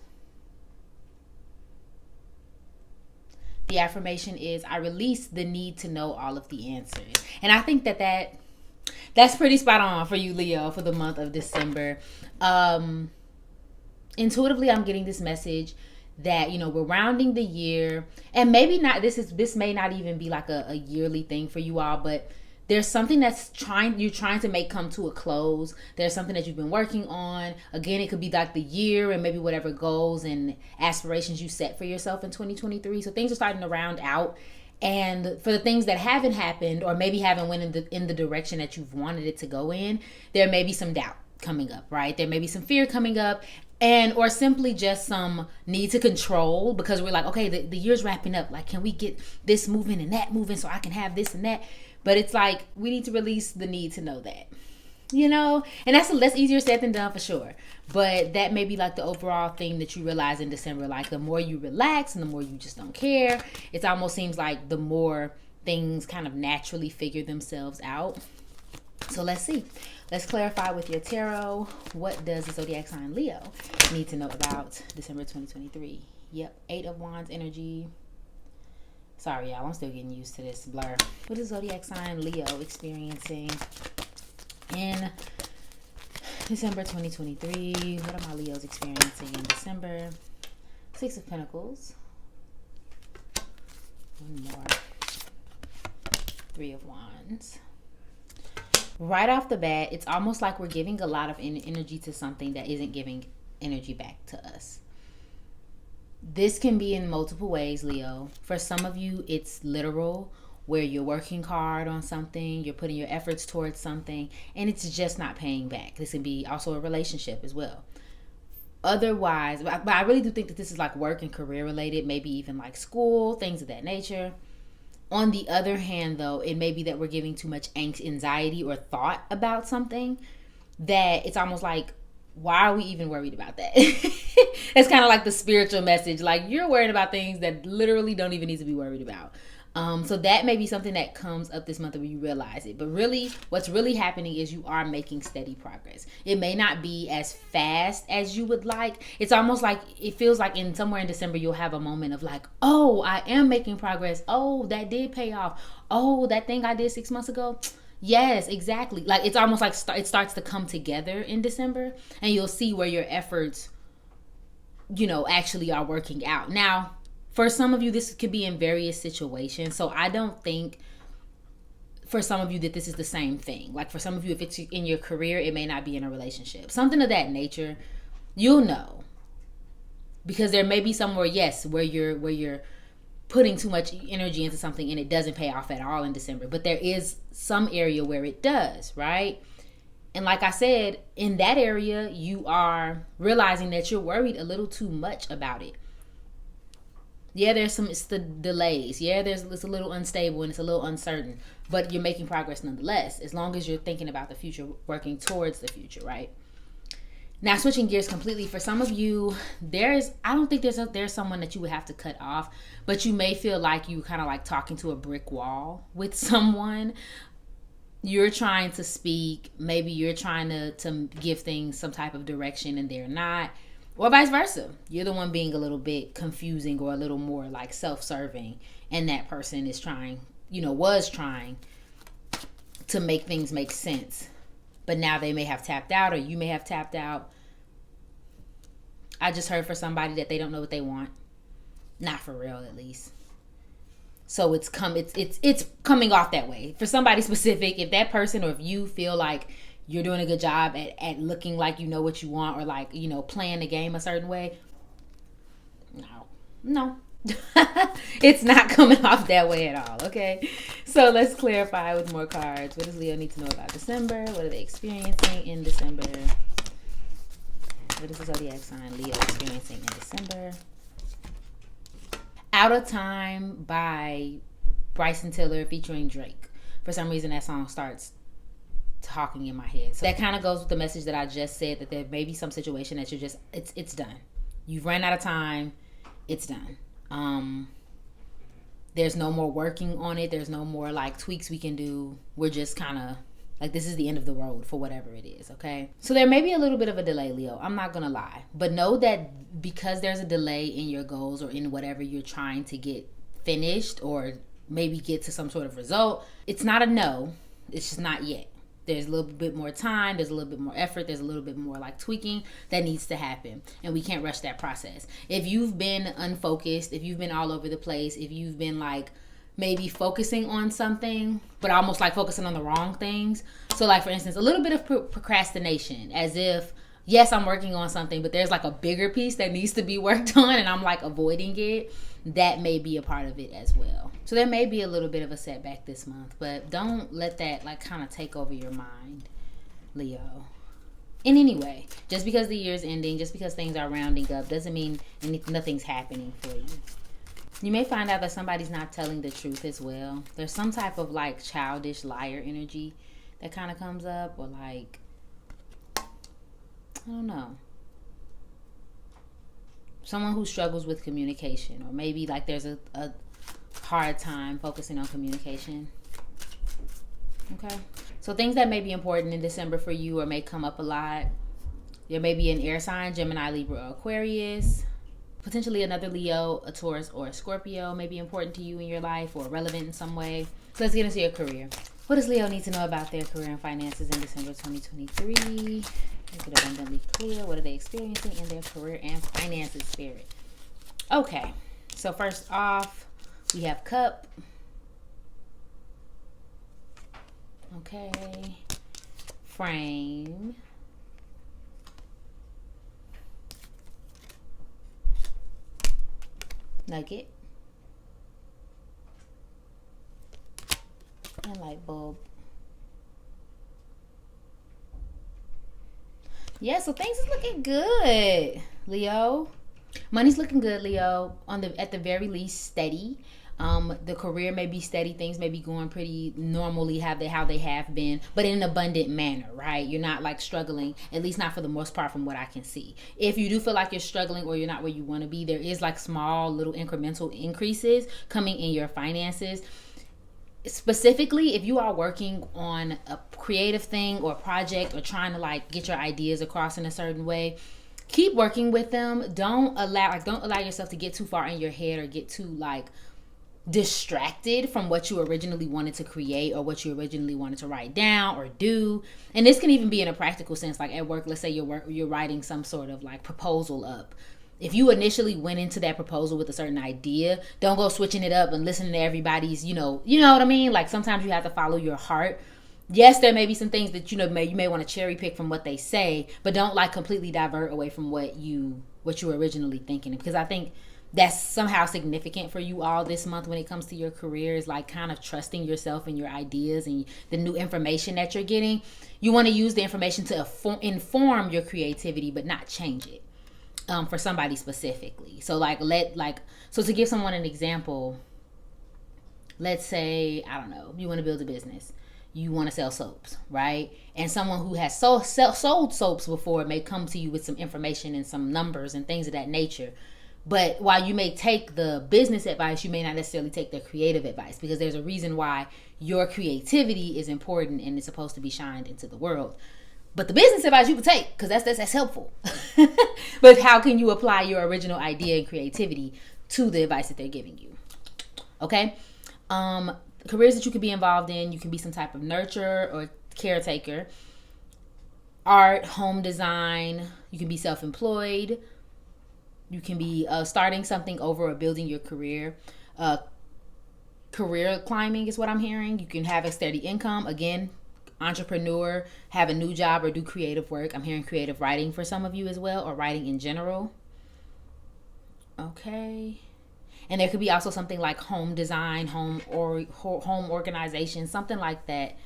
The affirmation is, I release the need to know all of the answers. And I think that's pretty spot on for you, Leo, for the month of December. Intuitively, I'm getting this message that, you know, we're rounding the year, and maybe not, this may not even be like a yearly thing for you all, but there's something that's you're trying to make come to a close. There's something that you've been working on. Again, it could be like the year and maybe whatever goals and aspirations you set for yourself in 2023. So things are starting to round out. And for the things that haven't happened, or maybe haven't went in the direction that you've wanted it to go in, there may be some doubt coming up, right? There may be some fear coming up, or simply just some need to control, because we're like, okay, the year's wrapping up. Like, can we get this moving and that moving so I can have this and that? But it's like, we need to release the need to know that, you know? And that's easier said than done for sure. But that may be like the overall thing that you realize in December. Like, the more you relax and the more you just don't care, it almost seems like the more things kind of naturally figure themselves out. So let's see. Let's clarify with your tarot. What does the zodiac sign Leo need to know about December 2023? Yep, 8 of Wands energy. Sorry, y'all, I'm still getting used to this blur. What is zodiac sign Leo experiencing in December 2023? What are my Leos experiencing in December? 6 of Pentacles. One more. 3 of Wands. Right off the bat, it's almost like we're giving a lot of energy to something that isn't giving energy back to us. This can be in multiple ways, Leo. For some of you, it's literal, where you're working hard on something, you're putting your efforts towards something, and it's just not paying back. This can be also a relationship as well. Otherwise, but I really do think that this is like work and career related, maybe even like school, things of that nature. On the other hand, though, it may be that we're giving too much anxiety or thought about something, that it's almost like, why are we even worried about that? It's kind of like the spiritual message. Like, you're worried about things that literally don't even need to be worried about. So that may be something that comes up this month where you realize it. But really, what's really happening is you are making steady progress. It may not be as fast as you would like. It's almost like, it feels like somewhere in December, you'll have a moment of like, oh, I am making progress. Oh, that did pay off. Oh, that thing I did 6 months ago. Yes, exactly. Like, it's almost like it starts to come together in December, and you'll see where your efforts, you know, actually are working out. Now, for some of you, this could be in various situations. So I don't think for some of you that this is the same thing. Like, for some of you, if it's in your career, it may not be in a relationship. Something of that nature, you'll know. Because there may be somewhere, yes, where you're putting too much energy into something and it doesn't pay off at all in December. But there is some area where it does, right? And like I said, in that area, you are realizing that you're worried a little too much about it. Yeah, it's the delays. Yeah, it's a little unstable and it's a little uncertain, but you're making progress nonetheless, as long as you're thinking about the future, working towards the future, right? Now, switching gears completely, for some of you, I don't think there's someone that you would have to cut off, but you may feel like you kind of like talking to a brick wall with someone. You're trying to speak, maybe you're trying to give things some type of direction and they're not. Or vice versa. You're the one being a little bit confusing or a little more like self-serving, and that person is was trying to make things make sense. But now they may have tapped out, or you may have tapped out. I just heard for somebody that they don't know what they want. Not for real, at least. So it's coming off that way. For somebody specific, if that person or if you feel like you're doing a good job at looking like you know what you want, or like, you know, playing the game a certain way, no. It's not coming off that way at all, okay? So let's clarify with more cards. What does Leo need to know about December? What are they experiencing in December? What is the zodiac sign Leo experiencing in December? Out of Time by Bryson Tiller featuring Drake. For some reason, that song starts talking in my head. So that kind of goes with the message that I just said, that there may be some situation that you're just, it's done. You've ran out of time. It's done. there's no more working on it. There's no more like tweaks we can do. We're just kind of like, this is the end of the road for whatever it is, okay? So there may be a little bit of a delay, Leo. I'm not gonna lie. But know that because there's a delay in your goals or in whatever you're trying to get finished or maybe get to some sort of result, it's not a no. It's just not yet. There's a little bit more time. There's a little bit more effort. There's a little bit more like tweaking that needs to happen. And we can't rush that process. If you've been unfocused, if you've been all over the place, if you've been like maybe focusing on something, but almost like focusing on the wrong things. So like, for instance, a little bit of procrastination, as if, yes, I'm working on something, but there's like a bigger piece that needs to be worked on and I'm like avoiding it. That may be a part of it as well. So there may be a little bit of a setback this month, but don't let that like kind of take over your mind, Leo. In any way, just because the year is ending, just because things are rounding up, doesn't mean nothing's happening for you. You may find out that somebody's not telling the truth as well. There's some type of like childish liar energy that kind of comes up, or like, I don't know, someone who struggles with communication, or maybe like there's a hard time focusing on communication. Okay, so things that may be important in December for you or may come up a lot. There may be an air sign, Gemini, Libra, or Aquarius. Potentially another Leo, a Taurus, or a Scorpio may be important to you in your life or relevant in some way. So let's get into your career. What does Leo need to know about their career and finances in December 2023? Make it abundantly clear. What are they experiencing in their career and finances, Spirit? Okay, so first off, we have Cup. Okay. Frame. Nugget. And light bulb. Yeah, so things is looking good, Leo. Money's looking good, Leo. At the very least, steady. The career may be steady. Things may be going pretty normally how they have been, but in an abundant manner, right? You're not like struggling, at least not for the most part from what I can see. If you do feel like you're struggling or you're not where you want to be, there is like small little incremental increases coming in your finances. Specifically, if you are working on a creative thing or project or trying to like get your ideas across in a certain way, keep working with them. Don't allow yourself to get too far in your head or get too like distracted from what you originally wanted to create or what you originally wanted to write down or do. And this can even be in a practical sense, like at work. Let's say you're writing some sort of like proposal up. If you initially went into that proposal with a certain idea, don't go switching it up and listening to everybody's, you know what I mean? Like sometimes you have to follow your heart. Yes, there may be some things that you may want to cherry pick from what they say, but don't like completely divert away from what you were originally thinking. Because I think that's somehow significant for you all this month when it comes to your career, is like kind of trusting yourself and your ideas and the new information that you're getting. You want to use the information to inform your creativity, but not change it for somebody specifically. So so to give someone an example, let's say, I don't know, you want to build a business. You want to sell soaps, right? And someone who has sold soaps before may come to you with some information and some numbers and things of that nature. But while you may take the business advice, you may not necessarily take the creative advice, because there's a reason why your creativity is important and it's supposed to be shined into the world. But the business advice you can take, because that's helpful. But how can you apply your original idea and creativity to the advice that they're giving you? Okay? Careers that you could be involved in, you can be some type of nurturer or caretaker. Art, home design, you can be self-employed. You can be starting something over or building your career. Career climbing is what I'm hearing. You can have a steady income. Again, entrepreneur, have a new job or do creative work. I'm hearing creative writing for some of you as well, or writing in general. Okay. And there could be also something like home design, home organization, something like that.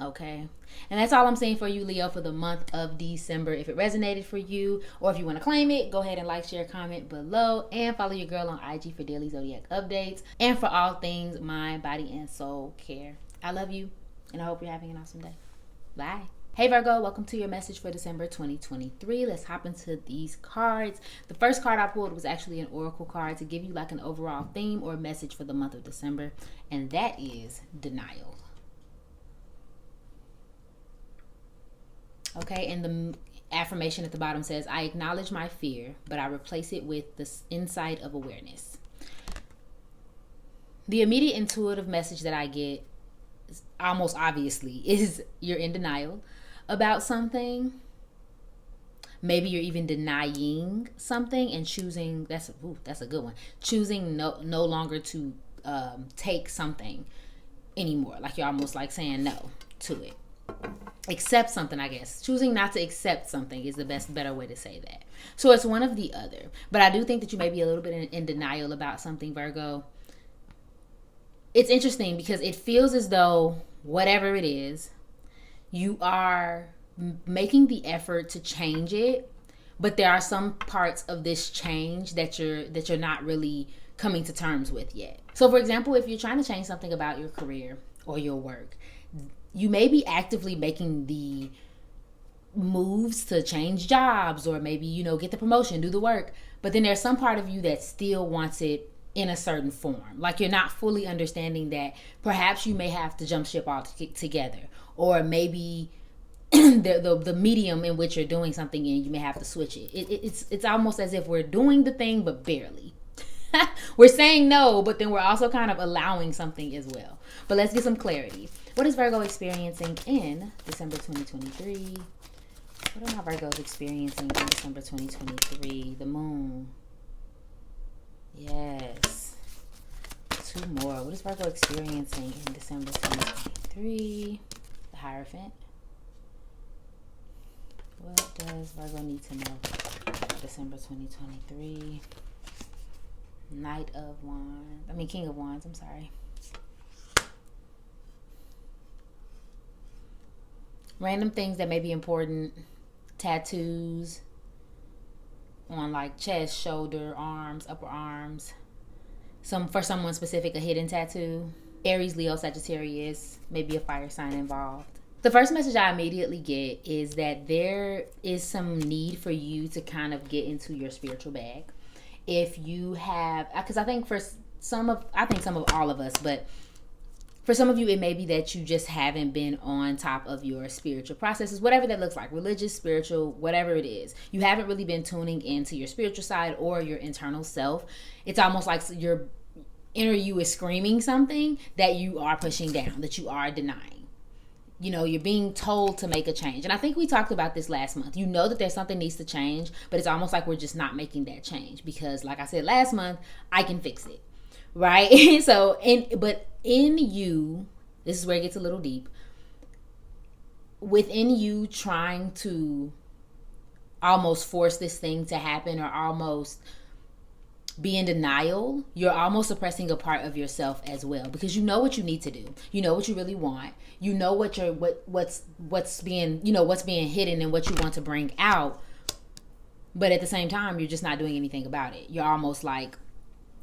Okay. And that's all I'm saying for you, Leo, for the month of December. If it resonated for you, or if you want to claim it, go ahead and like, share, comment below, and follow your girl on IG for daily zodiac updates and for all things mind, body, and soul care. I love you, and I hope you're having an awesome day. Bye. Hey Virgo, welcome to your message for December 2023. Let's hop into these cards. The first card I pulled was actually an oracle card to give you like an overall theme or message for the month of December, and that is denial. Okay, and the affirmation at the bottom says, I acknowledge my fear, but I replace it with the insight of awareness. The immediate intuitive message that I get, almost obviously, is you're in denial about something. Maybe you're even denying something and choosing, that's a good one, choosing no longer to take something anymore. Like you're almost like saying no to it. Accept something, I guess. Choosing not to accept something is the better way to say that. So it's one of the other. But I do think that you may be a little bit in denial about something, Virgo. It's interesting because it feels as though whatever it is, you are making the effort to change it, but there are some parts of this change that you're not really coming to terms with yet. So for example, if you're trying to change something about your career or your work, you may be actively making the moves to change jobs or maybe, get the promotion, do the work, but then there's some part of you that still wants it in a certain form. Like you're not fully understanding that perhaps you may have to jump ship all together, or maybe the medium in which you're doing something in, you may have to switch it. It's almost as if we're doing the thing but barely. We're saying no, but then we're also kind of allowing something as well. But let's get some clarity. What is Virgo experiencing in December 2023? What are my Virgos experiencing in December 2023? The moon. Yes. Two more. What is Virgo experiencing in December 2023? The Hierophant. What does Virgo need to know for December 2023? King of Wands, I'm sorry. Random things that may be important. Tattoos on like chest, shoulder, arms, upper arms. For someone specific, a hidden tattoo. Aries, Leo, Sagittarius, maybe a fire sign involved. The first message I immediately get is that there is some need for you to kind of get into your spiritual bag. If you have, because I think some of all of us, but for some of you, it may be that you just haven't been on top of your spiritual processes, whatever that looks like, religious, spiritual, whatever it is. You haven't really been tuning into your spiritual side or your internal self. It's almost like your inner you is screaming something that you are pushing down, that you are denying. You're being told to make a change. And I think we talked about this last month. You know that there's something needs to change, but it's almost like we're just not making that change because, like I said last month, I can fix it. Right? But in you, this is where it gets a little deep. Within you trying to almost force this thing to happen or almost be in denial, you're almost suppressing a part of yourself as well, because you know what you need to do. You know what you really want. You know what's being hidden and what you want to bring out. But at the same time, you're just not doing anything about it. You're almost like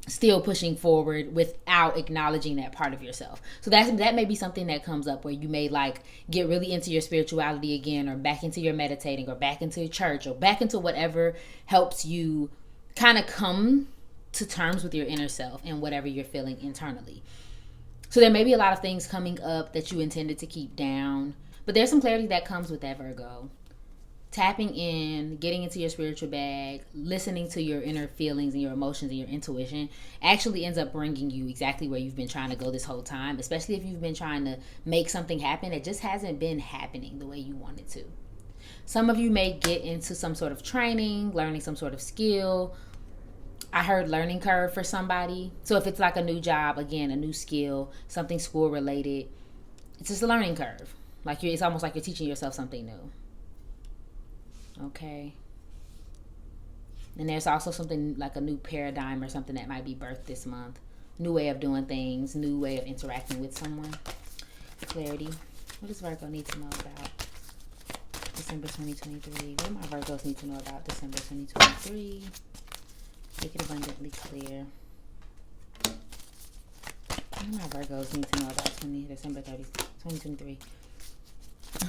still pushing forward without acknowledging that part of yourself. So that may be something that comes up where you may like get really into your spirituality again, or back into your meditating, or back into church, or back into whatever helps you kind of come to terms with your inner self and whatever you're feeling internally. So there may be a lot of things coming up that you intended to keep down, but there's some clarity that comes with that, Virgo. Tapping in, getting into your spiritual bag, listening to your inner feelings and your emotions and your intuition actually ends up bringing you exactly where you've been trying to go this whole time, especially if you've been trying to make something happen that just hasn't been happening the way you wanted to. Some of you may get into some sort of training, learning some sort of skill. I heard learning curve for somebody. So if it's like a new job, again, a new skill, something school related, it's just a learning curve. It's almost like you're teaching yourself something new. Okay. And there's also something like a new paradigm or something that might be birthed this month. New way of doing things, new way of interacting with someone. Clarity. What does Virgo need to know about December 2023? What do my Virgos need to know about December 2023? Make it abundantly clear. What do my Virgos need to know about December 2023?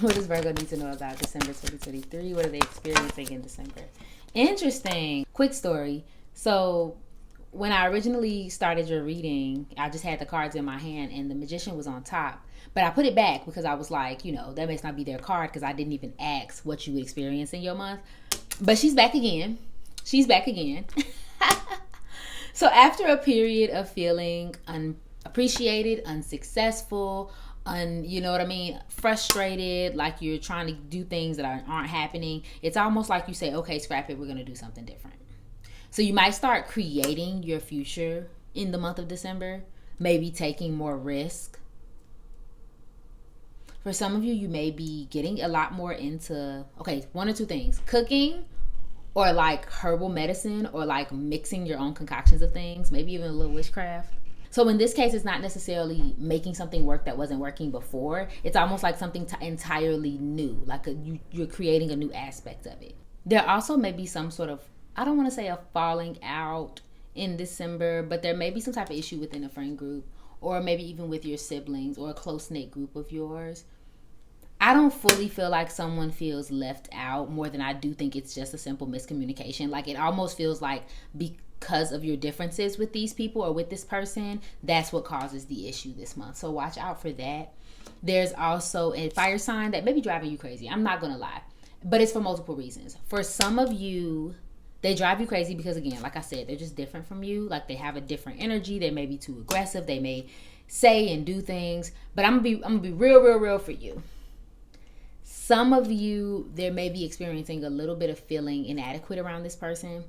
What does Virgo need to know about December 2023? What are they experiencing in December? Interesting. Quick story. So when I originally started your reading, I just had the cards in my hand and the Magician was on top. But I put it back because I was like, that must not be their card because I didn't even ask what you would experience in your month. But she's back again. She's back again. So after a period of feeling unappreciated, unsuccessful, frustrated, like you're trying to do things that aren't happening, it's almost like you say, okay, scrap it, we're going to do something different. So you might start creating your future in the month of December, maybe taking more risk. For some of you, you may be getting a lot more into, one or two things: cooking, or like herbal medicine, or like mixing your own concoctions of things, maybe even a little witchcraft. So in this case, it's not necessarily making something work that wasn't working before. It's almost like something entirely new, like you're creating a new aspect of it. There also may be some sort of, I don't want to say a falling out in December, but there may be some type of issue within a friend group, or maybe even with your siblings or a close-knit group of yours. I don't fully feel like someone feels left out more than I do think it's just a simple miscommunication. Like it almost feels like because of your differences with these people or with this person, that's what causes the issue this month. So watch out for that. There's also a fire sign that may be driving you crazy. I'm not going to lie, but it's for multiple reasons. For some of you, they drive you crazy because, again, like I said, they're just different from you. Like they have a different energy. They may be too aggressive. They may say and do things, but I'm gonna be real for you. Some of you, there may be experiencing a little bit of feeling inadequate around this person,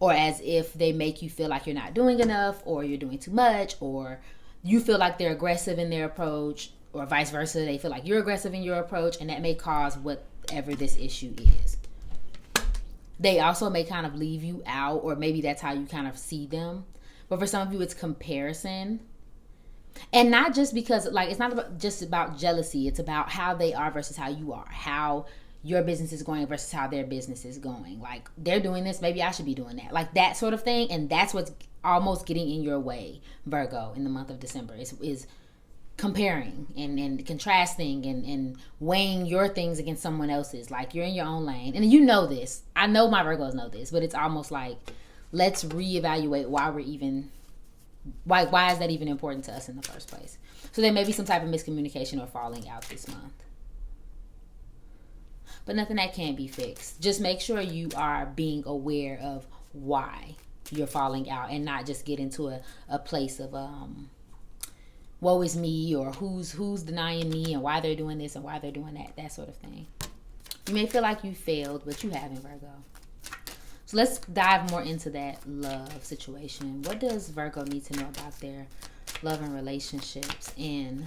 or as if they make you feel like you're not doing enough, or you're doing too much, or you feel like they're aggressive in their approach, or vice versa. They feel like you're aggressive in your approach, and that may cause whatever this issue is. They also may kind of leave you out, or maybe that's how you kind of see them. But for some of you, it's comparison. And not just because, like, it's not just about jealousy. It's about how they are versus how you are. How your business is going versus how their business is going. Like, they're doing this, maybe I should be doing that. Like, that sort of thing. And that's what's almost getting in your way, Virgo, in the month of December. Is comparing and contrasting and weighing your things against someone else's. Like, you're in your own lane. And you know this. I know my Virgos know this. But it's almost like, let's reevaluate why is that even important to us in the first place? So there may be some type of miscommunication or falling out this month. But nothing that can't be fixed. Just make sure you are being aware of why you're falling out and not just get into a place of woe is me, or who's denying me and why they're doing this and why they're doing that sort of thing. You may feel like you failed, but you haven't, Virgo. So let's dive more into that love situation. What does Virgo need to know about their love and relationships in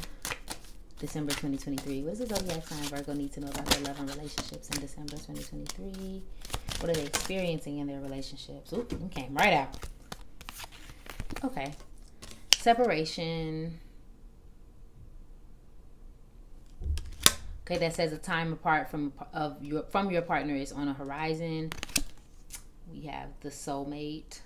December 2023? What does the zodiac sign Virgo need to know about their love and relationships in December 2023? What are they experiencing in their relationships? Oop, it came right out. Okay. Separation. Okay, that says a time apart from your partner is on a horizon. We have the soulmate.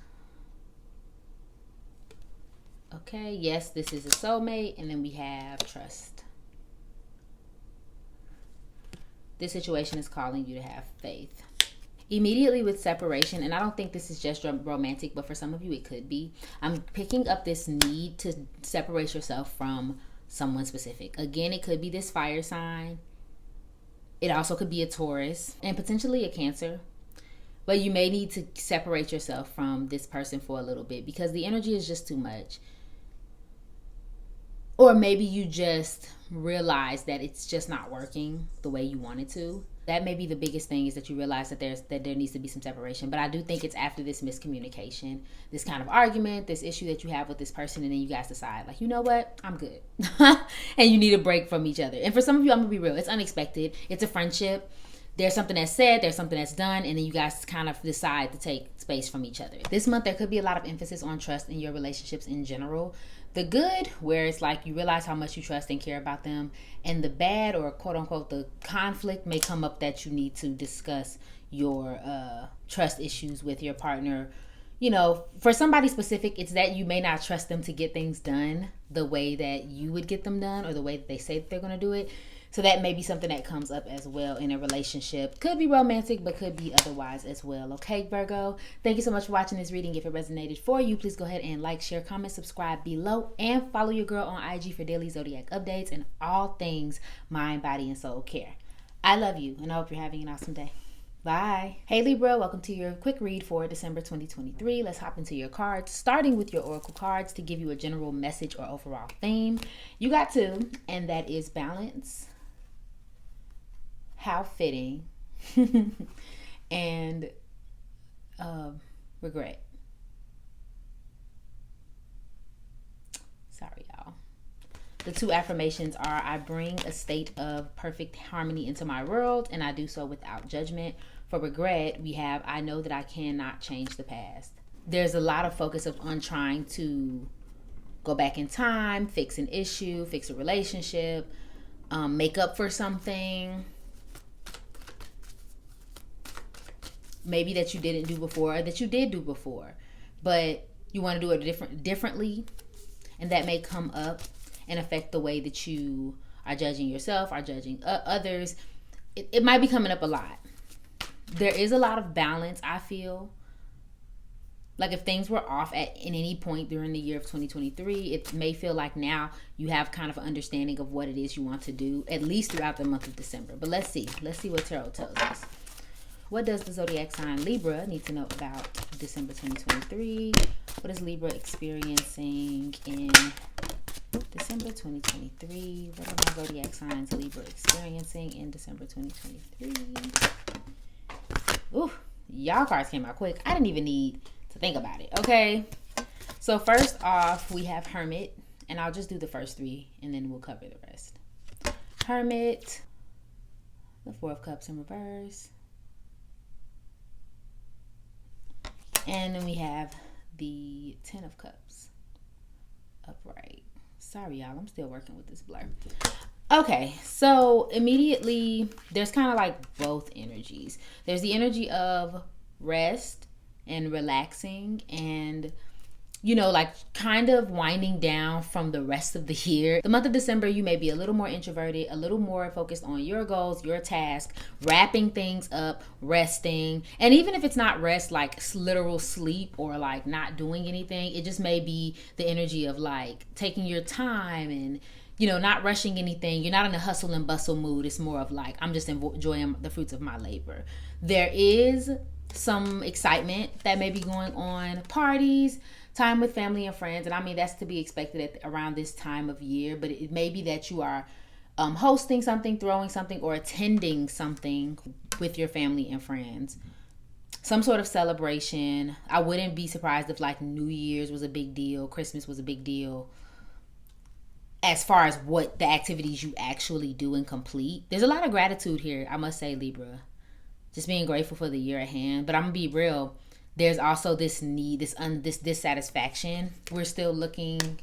Okay, yes, this is a soulmate. And then we have trust. This situation is calling you to have faith. Immediately with separation, and I don't think this is just romantic, but for some of you it could be. I'm picking up this need to separate yourself from someone specific. Again, it could be this fire sign. It also could be a Taurus and potentially a Cancer. But you may need to separate yourself from this person for a little bit because the energy is just too much. Or maybe you just realize that it's just not working the way you want it to. That may be the biggest thing, is that you realize that there needs to be some separation. But I do think it's after this miscommunication, this kind of argument, this issue that you have with this person, and then you guys decide, like, you know what, I'm good. And you need a break from each other. And for some of you, I'm going to be real, it's unexpected. It's a friendship. There's something that's said, there's something that's done, and then you guys kind of decide to take space from each other. This month, there could be a lot of emphasis on trust in your relationships in general. The good, where it's like you realize how much you trust and care about them. And the bad, or quote unquote, the conflict may come up that you need to discuss your trust issues with your partner. You know, for somebody specific, it's that you may not trust them to get things done the way that you would get them done, or the way that they say that they're going to do it. So that may be something that comes up as well in a relationship. Could be romantic, but could be otherwise as well. Okay, Virgo? Thank you so much for watching this reading. If it resonated for you, please go ahead and like, share, comment, subscribe below, and follow your girl on IG for daily zodiac updates and all things mind, body, and soul care. I love you, and I hope you're having an awesome day. Bye. Hey Libra, welcome to your quick read for December 2023. Let's hop into your cards, starting with your oracle cards to give you a general message or overall theme. You got two, and that is balance. How fitting. And regret. Sorry, y'all. The two affirmations are: I bring a state of perfect harmony into my world, and I do so without judgment. For regret, we have: I know that I cannot change the past. There's a lot of focus on trying to go back in time, fix an issue, fix a relationship, make up for something maybe that you didn't do before, or that you did do before, but you want to do it differently, and that may come up and affect the way that you are judging yourself, are judging others. It might be coming up a lot. There is a lot of balance, I feel. Like if things were off in any point during the year of 2023, it may feel like now you have kind of an understanding of what it is you want to do, at least throughout the month of December. But let's see. Let's see what Tarot tells us. What does the zodiac sign Libra need to know about December 2023? What is Libra experiencing in December 2023? What are my zodiac signs Libra experiencing in December 2023? Ooh, y'all cards came out quick. I didn't even need to think about it. Okay. So first off, we have Hermit, and I'll just do the first three and then we'll cover the rest. Hermit, the Four of Cups in reverse. And then we have the Ten of Cups upright. Sorry, y'all. I'm still working with this blur. Okay, so immediately there's kind of like both energies. There's the energy of rest and relaxing and, you know, like kind of winding down from the rest of the year. The month of December, you may be a little more introverted, a little more focused on your goals, your task, wrapping things up, resting. And even if it's not rest, like literal sleep or like not doing anything, it just may be the energy of like taking your time and, you know, not rushing anything. You're not in a hustle and bustle mood. It's more of like, I'm just enjoying the fruits of my labor. There is some excitement that may be going on, parties, time with family and friends. And I mean, that's to be expected around this time of year, but it may be that you are hosting something, throwing something, or attending something with your family and friends. Some sort of celebration. I wouldn't be surprised if like New Year's was a big deal, Christmas was a big deal. As far as what the activities you actually do and complete, there's a lot of gratitude here, I must say, Libra. Just being grateful for the year at hand. But I'm gonna be real. There's also this need, this dissatisfaction. We're still looking.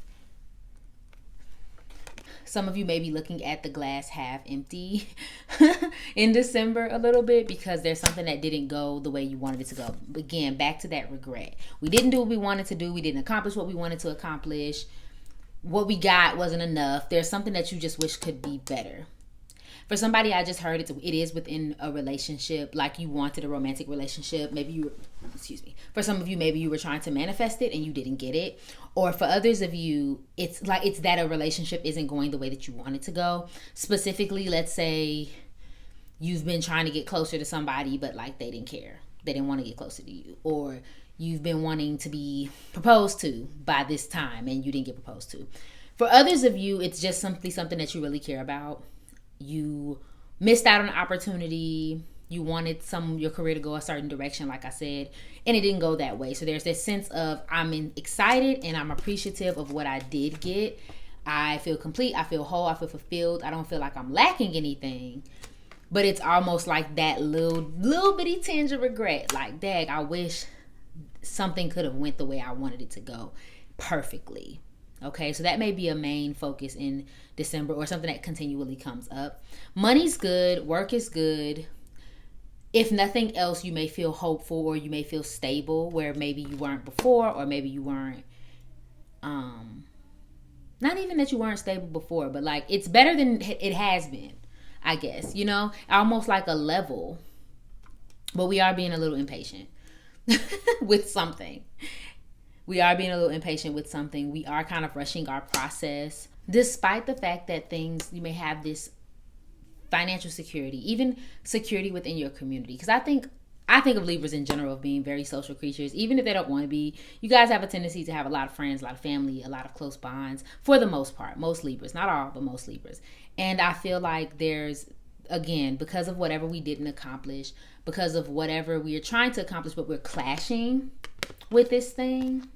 Some of you may be looking at the glass half empty in December a little bit because there's something that didn't go the way you wanted it to go. Again, back to that regret. We didn't do what we wanted to do. We didn't accomplish what we wanted to accomplish. What we got wasn't enough. There's something that you just wish could be better. For somebody, I just heard it is within a relationship, like you wanted a romantic relationship. Maybe for some of you, maybe you were trying to manifest it and you didn't get it. Or for others of you, it's that a relationship isn't going the way that you want it to go. Specifically, let's say you've been trying to get closer to somebody, but like they didn't care. They didn't want to get closer to you. Or you've been wanting to be proposed to by this time and you didn't get proposed to. For others of you, it's just simply something that you really care about. You missed out on an opportunity. You wanted your career to go a certain direction, like I said, and it didn't go that way. So there's this sense of I'm excited and I'm appreciative of what I did get. I feel complete. I feel whole. I feel fulfilled. I don't feel like I'm lacking anything. But it's almost like that little bitty tinge of regret. Like, dang, I wish something could have went the way I wanted it to go perfectly. Okay, so that may be a main focus in December or something that continually comes up. Money's good. Work is good. If nothing else, you may feel hopeful or you may feel stable where maybe you weren't before, or maybe you weren't, not even that you weren't stable before, but like it's better than it has been. I guess, you know, almost like a level. But we are being a little impatient with something. We are being a little impatient with something. We are kind of rushing our process, despite the fact that you may have this financial security, even security within your community. Because I think of Libras in general of being very social creatures, even if they don't want to be. You guys have a tendency to have a lot of friends, a lot of family, a lot of close bonds, for the most part. Most Libras, not all, but most Libras. And I feel like there's, again, because of whatever we didn't accomplish, because of whatever we are trying to accomplish, but we're clashing with this thing.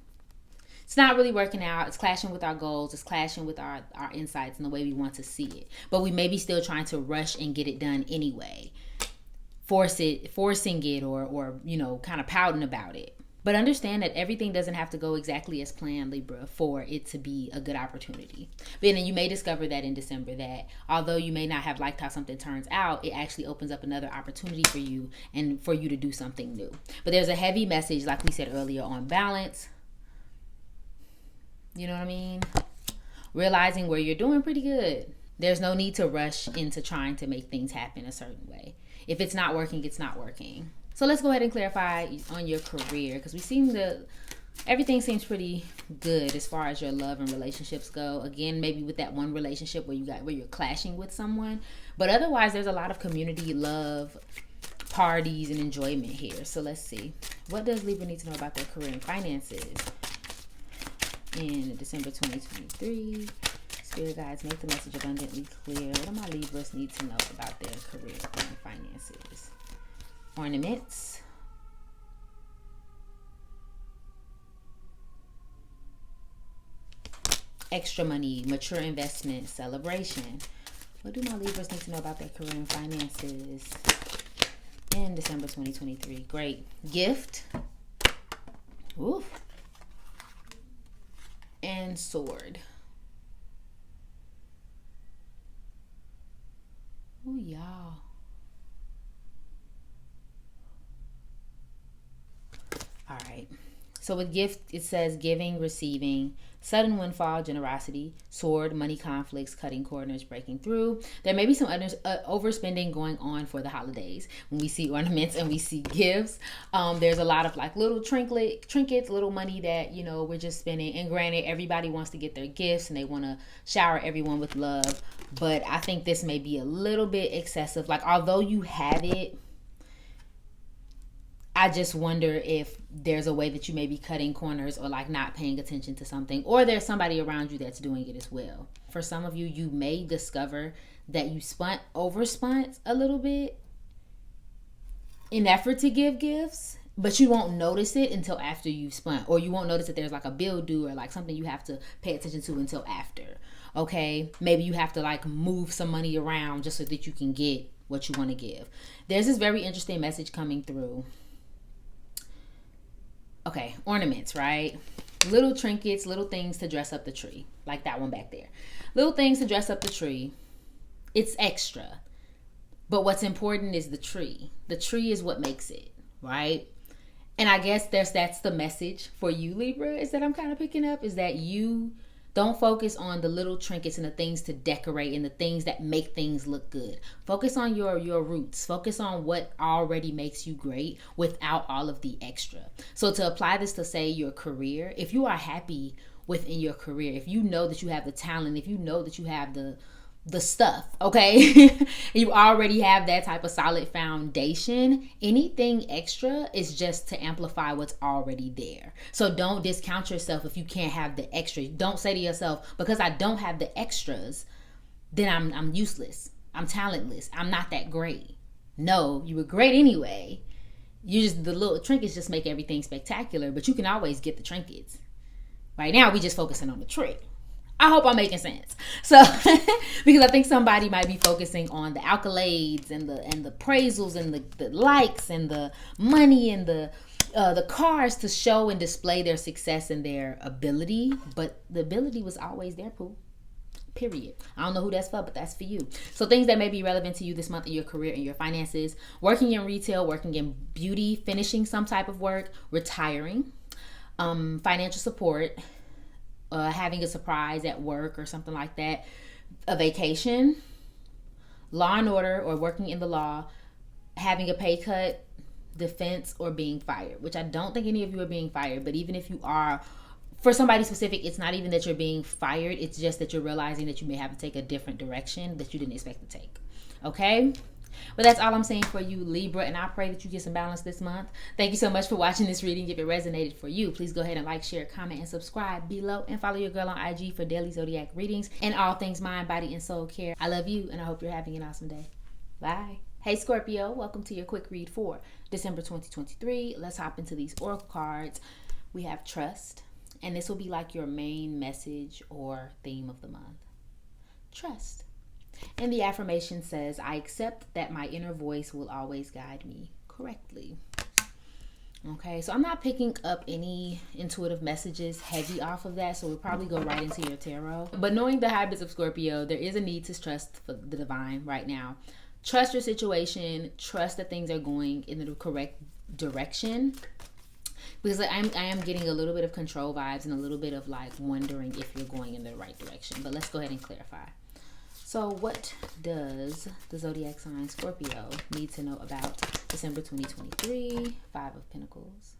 It's not really working out. It's clashing with our goals. It's clashing with our insights and the way we want to see it. But we may be still trying to rush and get it done anyway. Forcing it or you know, kind of pouting about it. But understand that everything doesn't have to go exactly as planned, Libra, for it to be a good opportunity. But then you may discover that in December, that although you may not have liked how something turns out, it actually opens up another opportunity for you and for you to do something new. But there's a heavy message, like we said earlier, on balance. You know what I mean? Realizing where you're doing pretty good. There's no need to rush into trying to make things happen a certain way. If it's not working, it's not working. So let's go ahead and clarify on your career, because everything seems pretty good as far as your love and relationships go. Again, maybe with that one relationship where you're clashing with someone, but otherwise there's a lot of community, love, parties, and enjoyment here. So let's see, what does Libra need to know about their career and finances in December 2023? Spirit guides, make the message abundantly clear. What do my Libras need to know about their career and finances? Ornaments. Extra money, mature investment, celebration. What do my Libras need to know about their career and finances in December 2023? Great. Gift. Oof. And sword. Oh, y'all. All right. So with gift, it says giving, receiving, sudden windfall, generosity, sword, money conflicts, cutting corners, breaking through. There may be some overspending going on for the holidays. When we see ornaments and we see gifts, there's a lot of like little trinkets, little money that, you know, we're just spending. And granted, everybody wants to get their gifts and they want to shower everyone with love. But I think this may be a little bit excessive. Like, although you have it, I just wonder if there's a way that you may be cutting corners or like not paying attention to something, or there's somebody around you that's doing it as well. For some of you, you may discover that you overspent a little bit in effort to give gifts, but you won't notice it until after you've spent, or you won't notice that there's like a bill due or like something you have to pay attention to until after. Okay, maybe you have to like move some money around just so that you can get what you want to give. There's this very interesting message coming through. Okay, ornaments, right? Little trinkets, little things to dress up the tree. Like that one back there. Little things to dress up the tree. It's extra. But what's important is the tree. The tree is what makes it, right? And I guess that's the message for you, Libra, is that I'm kind of picking up, is that you don't focus on the little trinkets and the things to decorate and the things that make things look good. Focus on your roots. Focus on what already makes you great without all of the extra. So to apply this to, say, your career, if you are happy within your career, if you know that you have the talent, if you know that you have the stuff, okay, you already have that type of solid foundation, anything extra is just to amplify what's already there. So don't discount yourself if you can't have the extra. Don't say to yourself, because I don't have the extras, then I'm useless, I'm talentless, I'm not that great. No, you were great anyway. The little trinkets just make everything spectacular, but you can always get the trinkets. Right now we just focusing on the trick. I hope I'm making sense. So, because I think somebody might be focusing on the accolades and the appraisals and the likes and the money and the cars to show and display their success and their ability. But the ability was always there, Pooh. Period. I don't know who that's for, but that's for you. So things that may be relevant to you this month in your career and your finances: working in retail, working in beauty, finishing some type of work, retiring, financial support, having a surprise at work or something like that, a vacation, law and order or working in the law, having a pay cut, defense, or being fired, which I don't think any of you are being fired. But even if you are, for somebody specific, it's not even that you're being fired. It's just that you're realizing that you may have to take a different direction that you didn't expect to take. Okay? But that's all I'm saying for you, Libra, and I pray that you get some balance this month. Thank you so much for watching this reading. If it resonated for you, please go ahead and like, share, comment, and subscribe below, and follow your girl on IG for daily zodiac readings and all things mind, body, and soul care. I love you, and I hope you're having an awesome day. Bye. Hey Scorpio, welcome to your quick read for December 2023. Let's hop into these oracle cards. We have trust, and this will be like your main message or theme of the month. Trust. And the affirmation says, I accept that my inner voice will always guide me correctly. Okay, so I'm not picking up any intuitive messages heavy off of that, so we'll probably go right into your tarot. But knowing the habits of Scorpio, there is a need to trust for the divine right now. Trust your situation. Trust that things are going in the correct direction. Because I am getting a little bit of control vibes and a little bit of like wondering if you're going in the right direction. But let's go ahead and clarify. So what does the zodiac sign Scorpio need to know about December 2023? Five of Pentacles.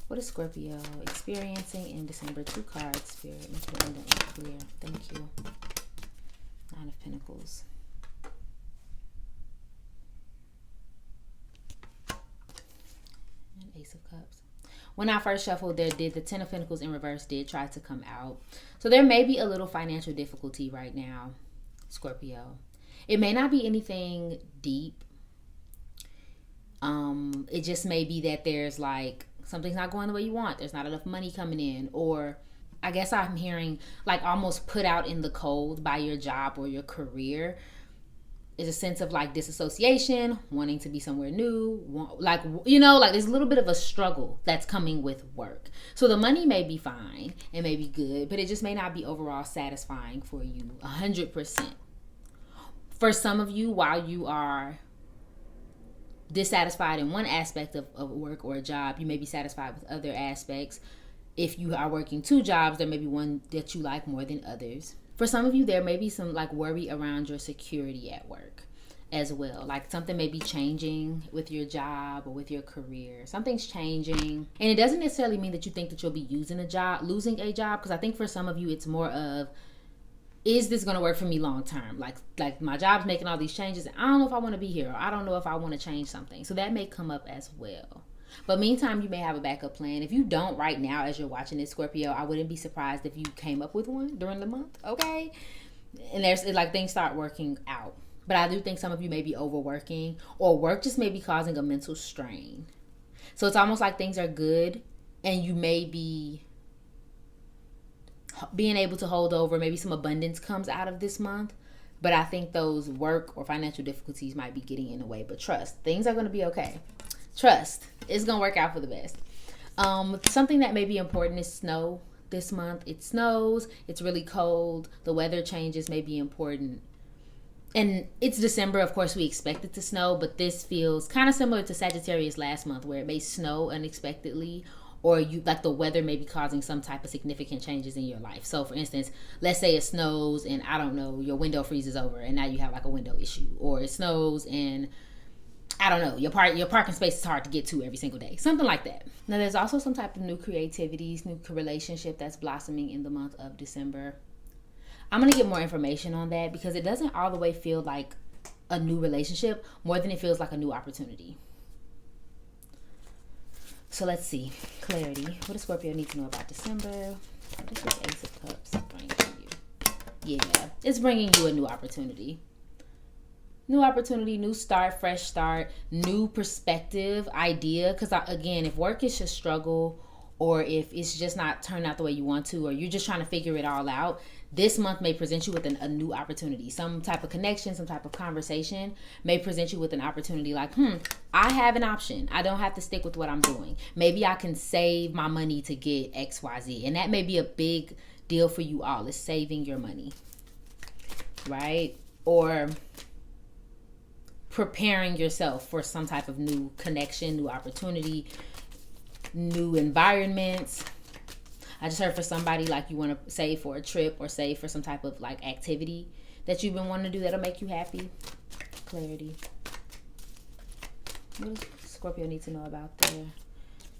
What is Scorpio experiencing in December? Two cards, Spirit. Make it abundantly clear. Thank you. Nine of Pentacles. And Ace of Cups. When I first shuffled, the Ten of Pentacles in reverse did try to come out. So there may be a little financial difficulty right now, Scorpio. It may not be anything deep. It just may be that there's like, something's not going the way you want. There's not enough money coming in. Or I guess I'm hearing like almost put out in the cold by your job or your career. Is a sense of like disassociation, wanting to be somewhere new, like, you know, like there's a little bit of a struggle that's coming with work. So the money may be fine, it may be good, but it just may not be overall satisfying for you 100%. For some of you, while you are dissatisfied in one aspect of work or a job, you may be satisfied with other aspects. If you are working two jobs, there may be one that you like more than others. For some of you, there may be some like worry around your security at work as well. Like something may be changing with your job or with your career. Something's changing. And it doesn't necessarily mean that you think that you'll be losing a job. Because I think for some of you, it's more of, is this going to work for me long term? Like my job's making all these changes, and I don't know if I want to be here, or I don't know if I want to change something. So that may come up as well. But meantime, you may have a backup plan. If you don't right now as you're watching this, Scorpio, I wouldn't be surprised if you came up with one during the month, okay? And there's like things start working out. But I do think some of you may be overworking, or work just may be causing a mental strain. So it's almost like things are good and you may be being able to hold over. Maybe some abundance comes out of this month. But I think those work or financial difficulties might be getting in the way. But trust, things are going to be okay. Trust, it's going to work out for the best. Something that may be important is snow this month. It snows. It's really cold. The weather changes may be important. And it's December. Of course, we expect it to snow. But this feels kind of similar to Sagittarius last month, where it may snow unexpectedly. Or you like the weather may be causing some type of significant changes in your life. So for instance, let's say it snows and I don't know, your window freezes over and now you have like a window issue. Or it snows and I don't know, your parking space is hard to get to every single day. Something like that. Now, there's also some type of new creativities, new relationship that's blossoming in the month of December. I'm going to get more information on that because it doesn't all the way feel like a new relationship more than it feels like a new opportunity. So let's see. Clarity. What does Scorpio need to know about December? What does this Ace of Cups bring to you? Yeah, it's bringing you a new opportunity. New opportunity, new start, fresh start, new perspective, idea. Because again, if work is just struggle, or if it's just not turned out the way you want to, or you're just trying to figure it all out, this month may present you with a new opportunity. Some type of connection, some type of conversation may present you with an opportunity like, I have an option. I don't have to stick with what I'm doing. Maybe I can save my money to get X, Y, Z. And that may be a big deal for you all, is saving your money, right? Or preparing yourself for some type of new connection, new opportunity, new environments. I just heard for somebody like you want to save for a trip or save for some type of like activity that you've been wanting to do that'll make you happy. Clarity. What does Scorpio need to know about their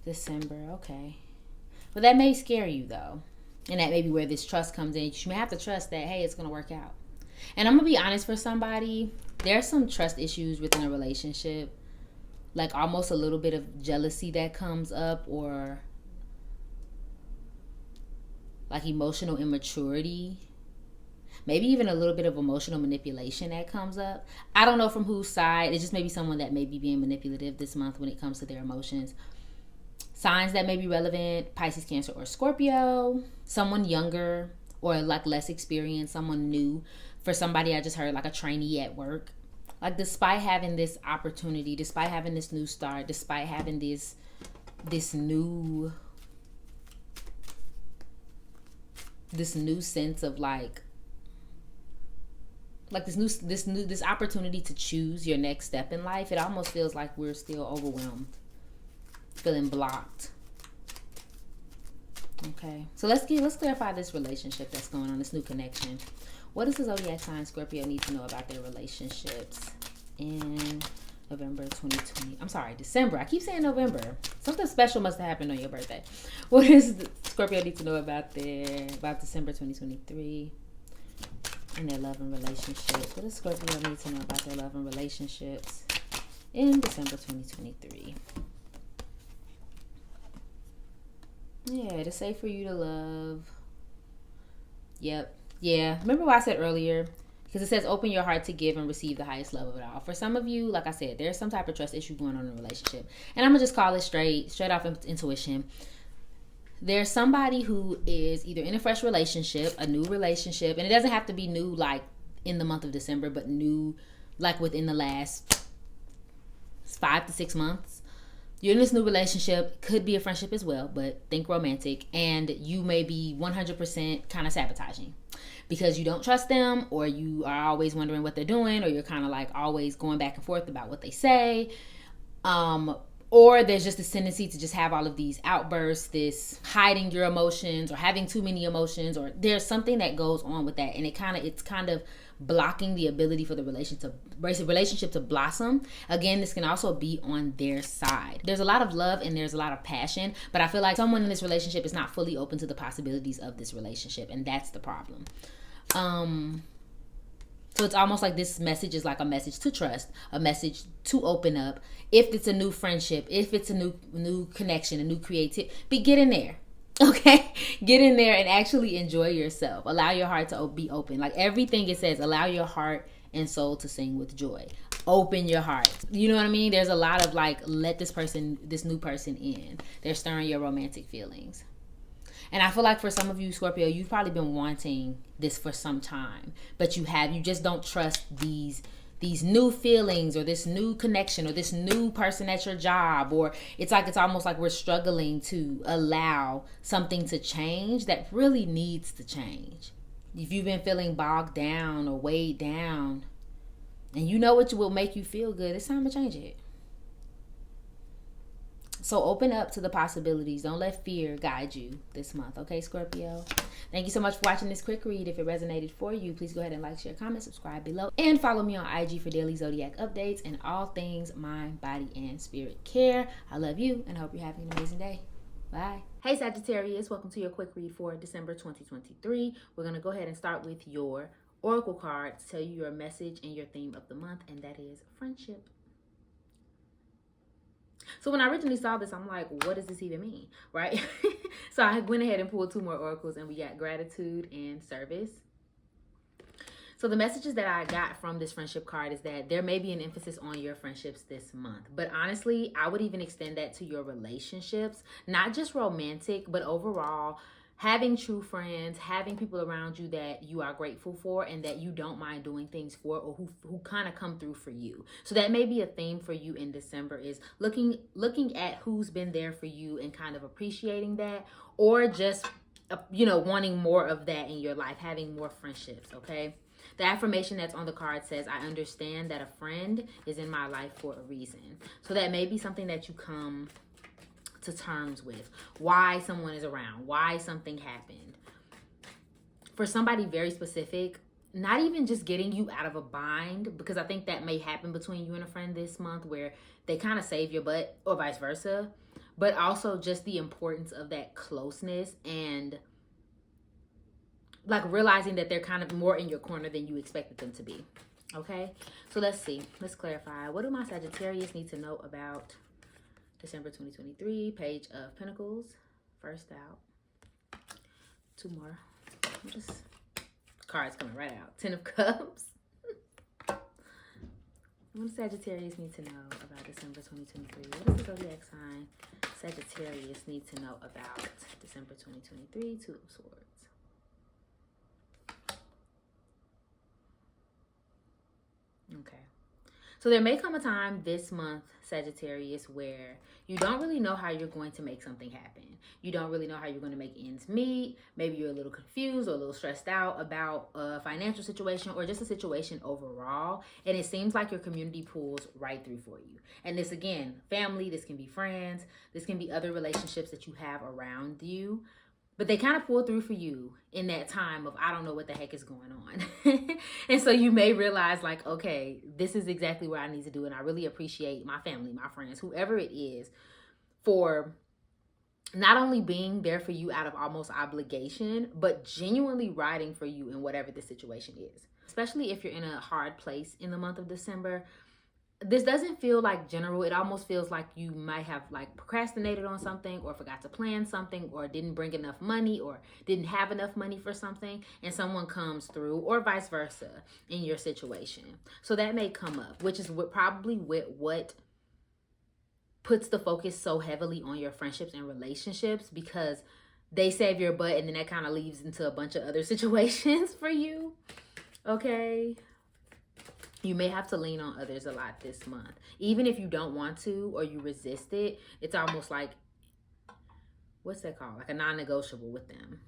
December? Okay. Well, that may scare you though. And that may be where this trust comes in. You may have to trust that, hey, it's going to work out. And I'm going to be honest, for somebody, there's some trust issues within a relationship. Like almost a little bit of jealousy that comes up, or like emotional immaturity. Maybe even a little bit of emotional manipulation that comes up. I don't know from whose side. It just may be someone that may be being manipulative this month when it comes to their emotions. Signs that may be relevant: Pisces, Cancer, or Scorpio. Someone younger or like less experienced, someone new. For somebody, I just heard like a trainee at work. Like despite having this opportunity, despite having this new start, despite having this new sense of like this opportunity to choose your next step in life, it almost feels like we're still overwhelmed, feeling blocked. Okay, so let's clarify this relationship that's going on, this new connection. What does the zodiac sign Scorpio need to know about their relationships in November 2020? I'm sorry, December. I keep saying November. Something special must have happened on your birthday. What does Scorpio need to know about December 2023 and their love and relationships? What does Scorpio need to know about their love and relationships in December 2023? Yeah, it's safe for you to love. Yep. Yeah. Remember what I said earlier? Because it says open your heart to give and receive the highest love of it all. For some of you, like I said, there's some type of trust issue going on in a relationship. And I'm going to just call it straight off intuition. There's somebody who is either in a fresh relationship, a new relationship, and it doesn't have to be new like in the month of December, but new like within the last 5 to 6 months. You're in this new relationship, could be a friendship as well, but think romantic, and you may be 100% kind of sabotaging because you don't trust them, or you are always wondering what they're doing, or you're kind of like always going back and forth about what they say. Or there's just this tendency to just have all of these outbursts, this hiding your emotions or having too many emotions, or there's something that goes on with that, and it's kind of blocking the ability for the relationship to blossom. Again, this can also be on their side. There's a lot of love and there's a lot of passion, but I feel like someone in this relationship is not fully open to the possibilities of this relationship, and that's the problem. So it's almost like this message is like a message to trust, a message to open up. If it's a new friendship, if it's a new connection, a new creativity, get in there. Okay, get in there and actually enjoy yourself. Allow your heart to be open. Like everything it says, allow your heart and soul to sing with joy. Open your heart. You know what I mean? There's a lot of like, let this new person in. They're stirring your romantic feelings. And I feel like for some of you, Scorpio, you've probably been wanting this for some time, but you just don't trust these new feelings or this new connection or this new person at your job, or it's almost like we're struggling to allow something to change that really needs to change. If you've been feeling bogged down or weighed down and you know what will make you feel good, it's time to change it. So open up to the possibilities. Don't let fear guide you this month. Okay, Scorpio? Thank you so much for watching this quick read. If it resonated for you, please go ahead and like, share, comment, subscribe below. And follow me on IG for daily zodiac updates and all things mind, body, and spirit care. I love you and I hope you're having an amazing day. Bye. Hey, Sagittarius. Welcome to your quick read for December 2023. We're going to go ahead and start with your oracle card to tell you your message and your theme of the month, and that is friendship. So when I originally saw this, I'm like, what does this even mean, right? So I went ahead and pulled 2 more oracles, and we got gratitude and service. So the messages that I got from this friendship card is that there may be an emphasis on your friendships this month. But honestly, I would even extend that to your relationships, not just romantic, but overall, having true friends, having people around you that you are grateful for and that you don't mind doing things for, or who kind of come through for you. So that may be a theme for you in December, is looking at who's been there for you and kind of appreciating that, or just, wanting more of that in your life, having more friendships, okay? The affirmation that's on the card says, I understand that a friend is in my life for a reason. So that may be something that you come to terms with, why someone is around, why something happened. For somebody very specific, not even just getting you out of a bind, because I think that may happen between you and a friend this month where they kind of save your butt, or vice versa, but also just the importance of that closeness and like realizing that they're kind of more in your corner than you expected them to be. Okay, so let's see. Let's clarify. What do my Sagittarius need to know about December 2023? Page of Pentacles. First out. Two more. Just cards coming right out. Ten of Cups. What does Sagittarius need to know about December 2023? What does the zodiac sign Sagittarius need to know about December 2023? Two of Swords. Okay. So there may come a time this month, Sagittarius, where you don't really know how you're going to make something happen. You don't really know how you're going to make ends meet. Maybe you're a little confused or a little stressed out about a financial situation or just a situation overall. And it seems like your community pulls right through for you. And this, again, family, this can be friends, this can be other relationships that you have around you. But they kind of pull through for you in that time of, I don't know what the heck is going on. And so you may realize like, okay, this is exactly what I need to do. And I really appreciate my family, my friends, whoever it is, for not only being there for you out of almost obligation, but genuinely riding for you in whatever the situation is. Especially if you're in a hard place in the month of December. This doesn't feel like general. It almost feels like you might have like procrastinated on something or forgot to plan something or didn't bring enough money or didn't have enough money for something and someone comes through, or vice versa in your situation. So that may come up, which is probably what puts the focus so heavily on your friendships and relationships, because they save your butt and then that kind of leads into a bunch of other situations for you. Okay. You may have to lean on others a lot this month. Even if you don't want to or you resist it, it's almost like, what's that called? Like a non-negotiable with them.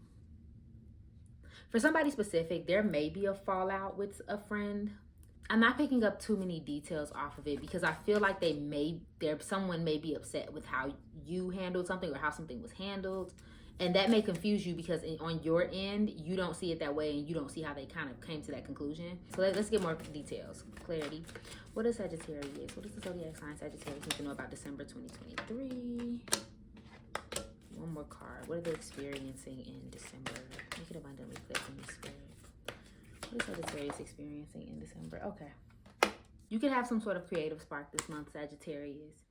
For somebody specific, there may be a fallout with a friend. I'm not picking up too many details off of it because I feel like someone may be upset with how you handled something or how something was handled. And that may confuse you because on your end, you don't see it that way and you don't see how they kind of came to that conclusion. So let's get more details, clarity. What is Sagittarius? What does the zodiac sign Sagittarius need to know about December 2023? One more card. What are they experiencing in December? Make it abundantly clear to me, Spirit. What is Sagittarius experiencing in December? Okay. You could have some sort of creative spark this month, Sagittarius.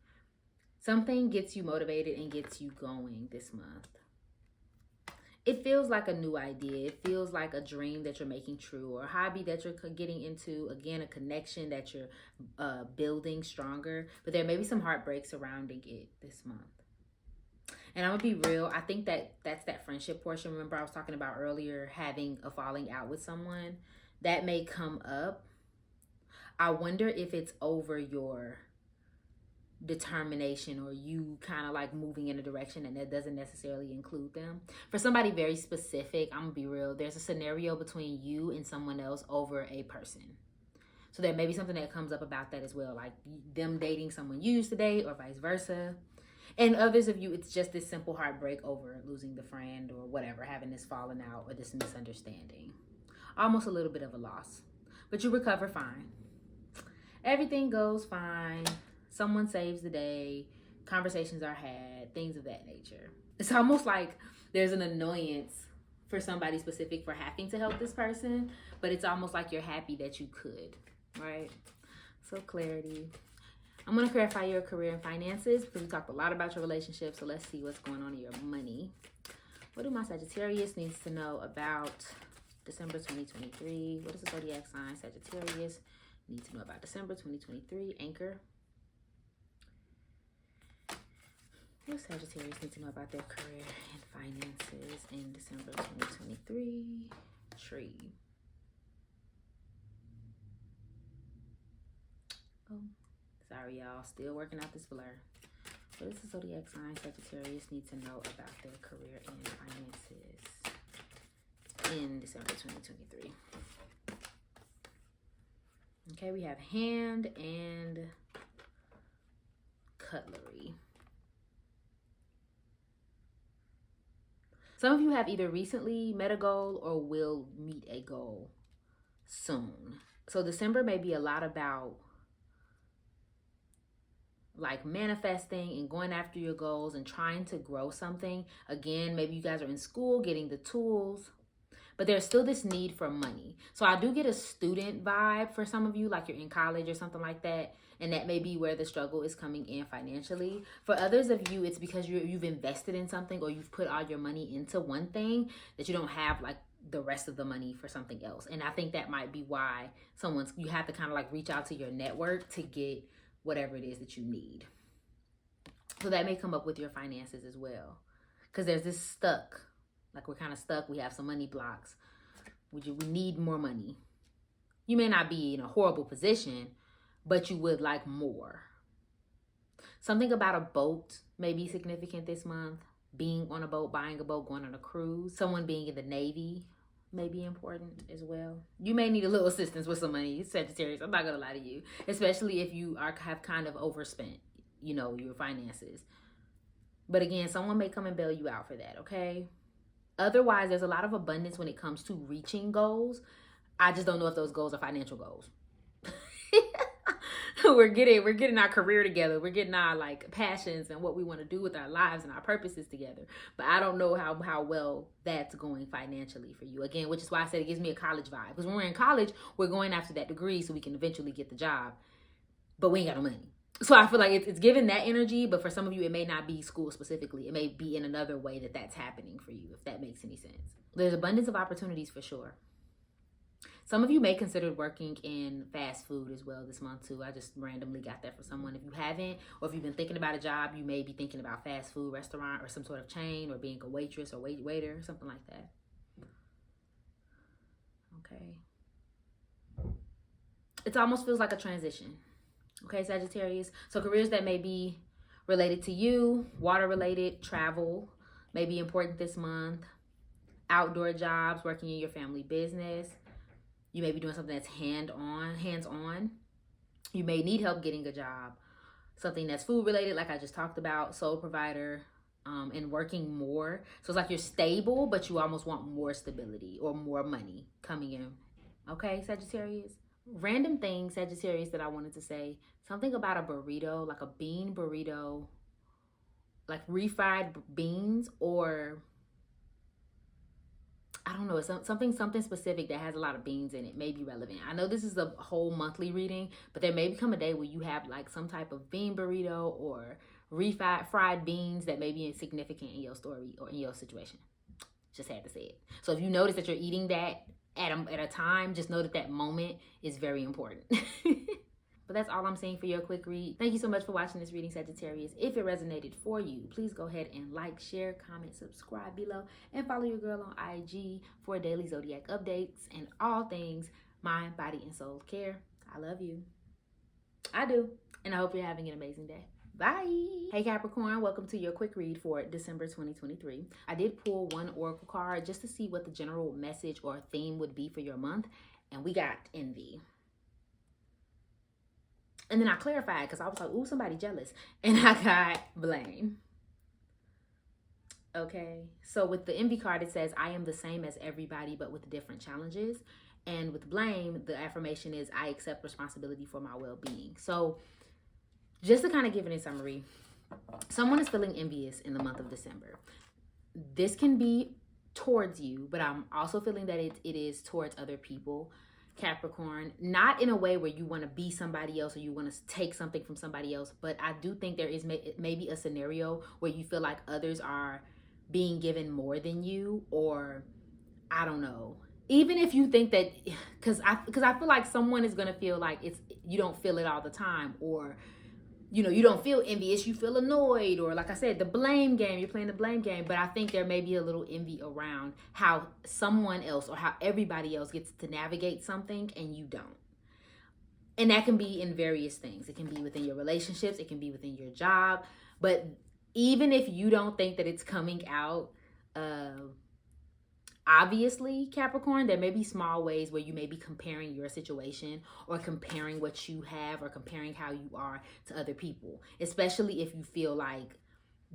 Something gets you motivated and gets you going this month. It feels like a new idea. It feels like a dream that you're making true, or a hobby that you're getting into. Again, a connection that you're building stronger. But there may be some heartbreak surrounding it this month. And I'm going to be real. I think that's that friendship portion. Remember I was talking about earlier having a falling out with someone. That may come up. I wonder if it's over your determination or you kind of like moving in a direction and that doesn't necessarily include them. For somebody very specific, I'm gonna be real, there's a scenario between you and someone else over a person. So there may be something that comes up about that as well, like them dating someone you used to date or vice versa. And others of you, it's just this simple heartbreak over losing the friend or whatever, having this falling out or this misunderstanding. Almost a little bit of a loss, but you recover fine. Everything goes fine. Someone saves the day, conversations are had, things of that nature. It's almost like there's an annoyance for somebody specific for having to help this person, but it's almost like you're happy that you could, right? So clarity. I'm going to clarify your career and finances because we talked a lot about your relationship, so let's see what's going on in your money. What do my Sagittarius needs to know about December 2023? What does the zodiac sign Sagittarius need to know about December 2023? Anchor. What does Sagittarius need to know about their career and finances in December 2023? Tree. Oh, sorry y'all, still working out this blur. What does the zodiac sign Sagittarius need to know about their career and finances in December 2023? Okay, we have hand and cutlery. Some of you have either recently met a goal or will meet a goal soon. So December may be a lot about like manifesting and going after your goals and trying to grow something. Again, maybe you guys are in school getting the tools, but there's still this need for money. So I do get a student vibe for some of you, like you're in college or something like that. And that may be where the struggle is coming in financially. For others of you, it's because you've invested in something or you've put all your money into one thing that you don't have like the rest of the money for something else. And I think that might be why you have to kind of like reach out to your network to get whatever it is that you need. So that may come up with your finances as well. Because there's this stuck, like we're kind of stuck. We have some money blocks. We need more money. You may not be in a horrible position, but you would like more. Something about a boat may be significant this month. Being on a boat, buying a boat, going on a cruise. Someone being in the Navy may be important as well. You may need a little assistance with some money, Sagittarius. I'm not gonna lie to you, especially if you have kind of overspent, your finances. But again, someone may come and bail you out for that, okay? Otherwise, there's a lot of abundance when it comes to reaching goals. I just don't know if those goals are financial goals. We're getting our career together. We're getting our like passions and what we want to do with our lives and our purposes together. But I don't know how well that's going financially for you. Again, which is why I said it gives me a college vibe. Because when we're in college, we're going after that degree so we can eventually get the job. But we ain't got no money. So I feel like it's given that energy. But for some of you, it may not be school specifically. It may be in another way that's happening for you, if that makes any sense. There's abundance of opportunities for sure. Some of you may consider working in fast food as well this month too. I just randomly got that for someone. If you haven't, or if you've been thinking about a job, you may be thinking about fast food restaurant or some sort of chain or being a waitress or waiter, something like that. Okay. It almost feels like a transition. Okay, Sagittarius. So careers that may be related to you, water related, travel may be important this month. Outdoor jobs, working in your family business. You may be doing something that's hands-on. You may need help getting a job. Something that's food related, like I just talked about, sole provider, and working more. So it's like you're stable, but you almost want more stability or more money coming in. Okay, Sagittarius? Random thing, Sagittarius, that I wanted to say. Something about a burrito, like a bean burrito, like refried beans, or I don't know, it's something specific that has a lot of beans in it may be relevant. I know this is a whole monthly reading, but there may become a day where you have like some type of bean burrito or fried beans that may be significant in your story or in your situation. Just had to say it. So if you notice that you're eating that at a time, just know that moment is very important. But that's all I'm saying for your quick read. Thank you so much for watching this reading, Sagittarius. If it resonated for you, please go ahead and like, share, comment, subscribe below, and follow your girl on IG for daily zodiac updates and all things mind, body, and soul care. I love you. I do. And I hope you're having an amazing day. Bye. Hey Capricorn, welcome to your quick read for December 2023. I did pull one oracle card just to see what the general message or theme would be for your month. And we got envy. And then I clarified because I was like, ooh, somebody jealous. And I got blame. Okay. So with the envy card, it says, I am the same as everybody, but with different challenges. And with blame, the affirmation is, I accept responsibility for my well-being. So just to kind of give it a summary, someone is feeling envious in the month of December. This can be towards you, but I'm also feeling that it is towards other people. Capricorn, not in a way where you want to be somebody else or you want to take something from somebody else, but I do think there is maybe a scenario where you feel like others are being given more than you, or I don't know. Even if you think that, because I feel like someone is going to feel like you don't feel it all the time, or you don't feel envious, you feel annoyed, or like I said, the blame game, you're playing the blame game. But I think there may be a little envy around how someone else or how everybody else gets to navigate something and you don't. And that can be in various things. It can be within your relationships, it can be within your job. But even if you don't think that it's coming out, obviously, Capricorn, there may be small ways where you may be comparing your situation or comparing what you have or comparing how you are to other people, especially if you feel like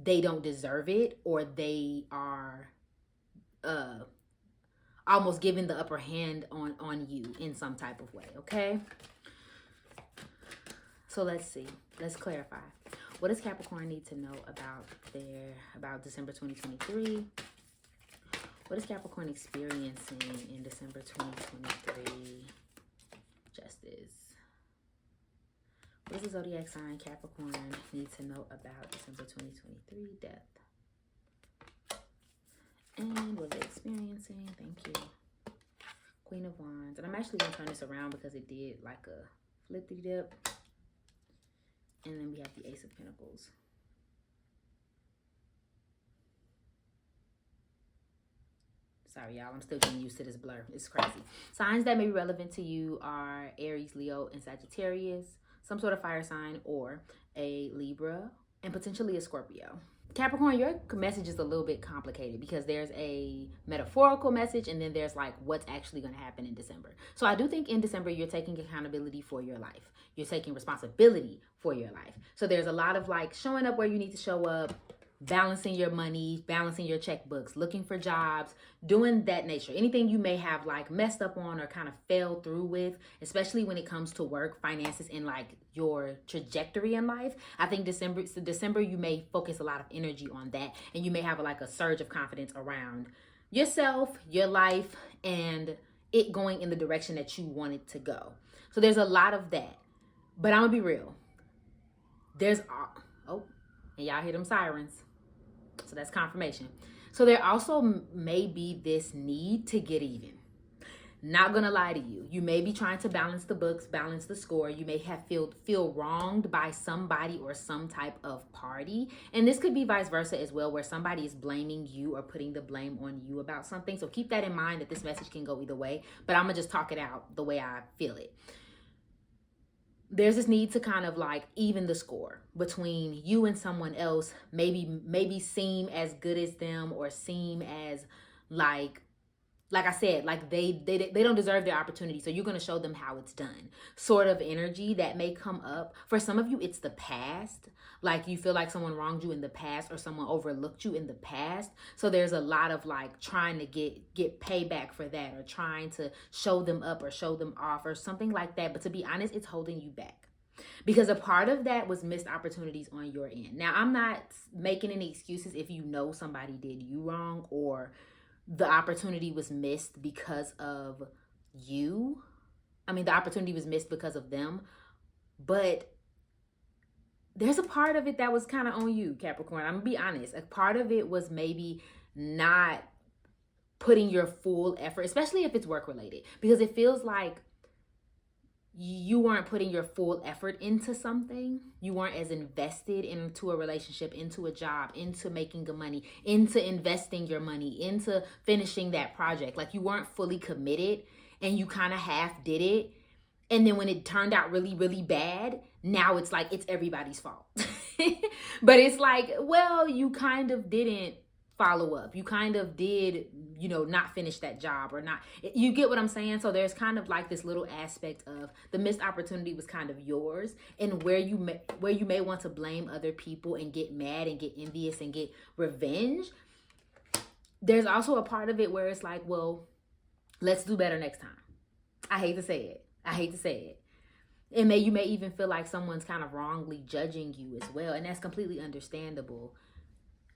they don't deserve it or they are almost giving the upper hand on you in some type of way, okay? So let's see. Let's clarify. What does Capricorn need to know about December 2023? What is Capricorn experiencing in December 2023? Justice. What does the zodiac sign Capricorn need to know about December 2023? Death. And what they're experiencing. Thank you. Queen of Wands. And I'm actually going to turn this around because it did like a flippy dip. And then we have the Ace of Pentacles. Sorry, y'all. I'm still getting used to this blur. It's crazy. Signs that may be relevant to you are Aries, Leo, and Sagittarius. Some sort of fire sign or a Libra and potentially a Scorpio. Capricorn, your message is a little bit complicated because there's a metaphorical message and then there's like what's actually going to happen in December. So I do think in December, you're taking accountability for your life. You're taking responsibility for your life. So there's a lot of like showing up where you need to show up, balancing your money, balancing your checkbooks, looking for jobs, doing that nature. Anything you may have like messed up on or kind of failed through with, especially when it comes to work, finances, and like your trajectory in life. I think December, you may focus a lot of energy on that, and you may have like a surge of confidence around yourself, your life, and it going in the direction that you want it to go. So there's a lot of that. But I'm gonna be real. There's, and y'all hear them sirens. So that's confirmation. So there also may be this need to get even. Not gonna lie to you. You may be trying to balance the books, balance the score. You may have feel wronged by somebody or some type of party. And this could be vice versa as well, where somebody is blaming you or putting the blame on you about something. So keep that in mind that this message can go either way. But I'm gonna just talk it out the way I feel it. There's this need to kind of like even the score between you and someone else, maybe seem as good as them or seem as like I said, like they don't deserve their opportunity. So you're going to show them how it's done. Sort of energy that may come up. For some of you, it's the past. Like you feel like someone wronged you in the past or someone overlooked you in the past. So there's a lot of like trying to get payback for that or trying to show them up or show them off or something like that. But to be honest, it's holding you back. Because a part of that was missed opportunities on your end. Now, I'm not making any excuses if you know somebody did you wrong or the opportunity was missed because of you. I mean, the opportunity was missed because of them. But there's a part of it that was kind of on you, Capricorn. I'm going to be honest. A part of it was maybe not putting your full effort, especially if it's work related, because it feels like you weren't putting your full effort into something. You weren't as invested into a relationship, into a job, into making good money, into investing your money, into finishing that project. Like you weren't fully committed and you kind of half did it. And then when it turned out really, really bad, now it's like it's everybody's fault. But it's like, well, you kind of didn't follow up. You kind of did, not finish that job or not. You get what I'm saying? So there's kind of like this little aspect of the missed opportunity was kind of yours, and where you may want to blame other people and get mad and get envious and get revenge. There's also a part of it where it's like, well, let's do better next time. I hate to say it. And you may even feel like someone's kind of wrongly judging you as well. And that's completely understandable.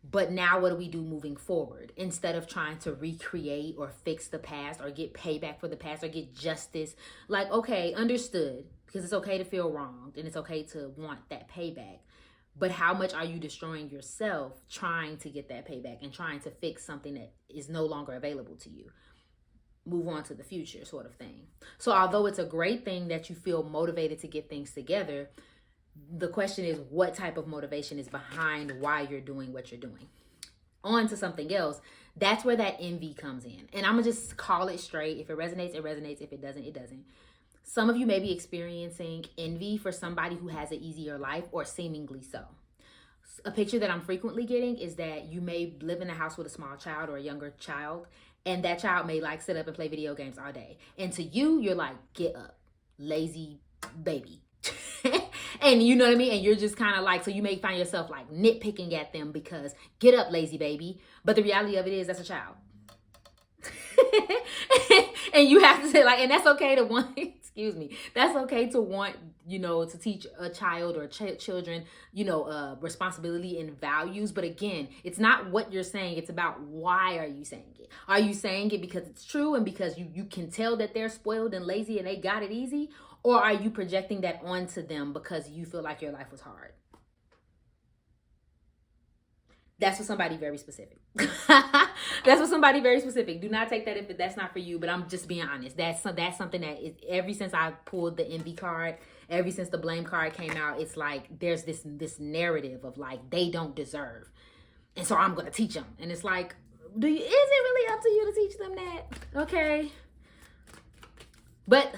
But now what do we do moving forward? Instead of trying to recreate or fix the past or get payback for the past or get justice. Like, okay, understood. Because it's okay to feel wronged and it's okay to want that payback. But how much are you destroying yourself trying to get that payback and trying to fix something that is no longer available to you? Move on to the future sort of thing. So although it's a great thing that you feel motivated to get things together, the question is what type of motivation is behind why you're doing what you're doing. On to something else. That's where that envy comes in. And I'm going to just call it straight. If it resonates, it resonates. If it doesn't, it doesn't. Some of you may be experiencing envy for somebody who has an easier life or seemingly so. A picture that I'm frequently getting is that you may live in a house with a small child or a younger child, and that child may like sit up and play video games all day. And to you, you're like, get up, lazy baby. And you know what I mean? And you're just kind of like, so you may find yourself like nitpicking at them because get up, lazy baby. But the reality of it is that's a child. And you have to say, like, and that's okay to want, excuse me, that's okay to want, you know, to teach a child or children, you know, responsibility and values. But again, it's not what you're saying. It's about why are you saying it? Are you saying it because it's true and because you can tell that they're spoiled and lazy and they got it easy? Or are you projecting that onto them because you feel like your life was hard? That's for somebody very specific. That's for somebody very specific. Do not take that if that's not for you, but I'm just being honest. That's something that is, ever since I pulled the envy card, ever since the blame card came out, it's like there's this narrative of like they don't deserve. And so I'm going to teach them. And it's like, is it really up to you to teach them that? Okay. But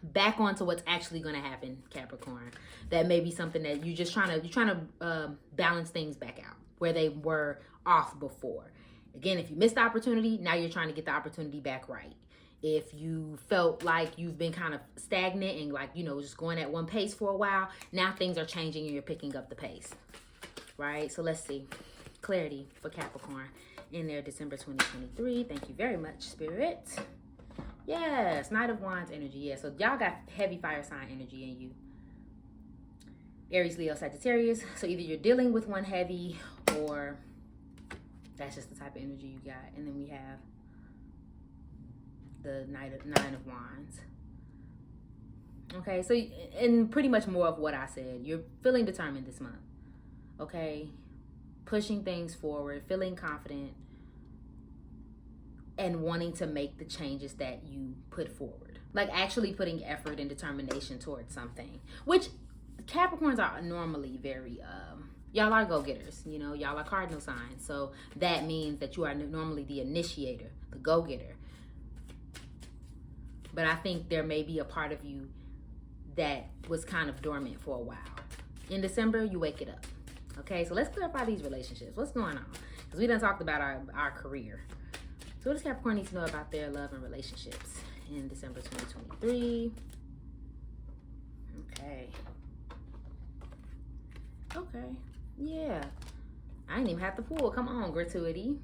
back on to what's actually going to happen, Capricorn. That may be something that you're trying to balance things back out where they were off before. Again, if you missed the opportunity, now you're trying to get the opportunity back right. If you felt like you've been kind of stagnant and like, you know, just going at one pace for a while, now things are changing and you're picking up the pace, right? So let's see. Clarity for Capricorn in their December 2023. Thank you very much, Spirit. Yes, Knight of Wands energy. Yeah, so y'all got heavy fire sign energy in you. Aries, Leo, Sagittarius. So either you're dealing with one heavy or that's just the type of energy you got. And then we have the Nine of Wands. Okay, so and pretty much more of what I said. You're feeling determined this month. Okay, pushing things forward, feeling confident, and wanting to make the changes that you put forward. Like actually putting effort and determination towards something, which Capricorns are normally very, y'all are go-getters, you know, y'all are cardinal signs. So that means that you are normally the initiator, the go-getter. But I think there may be a part of you that was kind of dormant for a while. In December, you wake it up. Okay, so let's clarify these relationships. What's going on? Because we done talked about our career. So what does Capricorn need to know about their love and relationships in December 2023? Okay. Okay. Yeah. I didn't even have to pull. Come on, gratuity.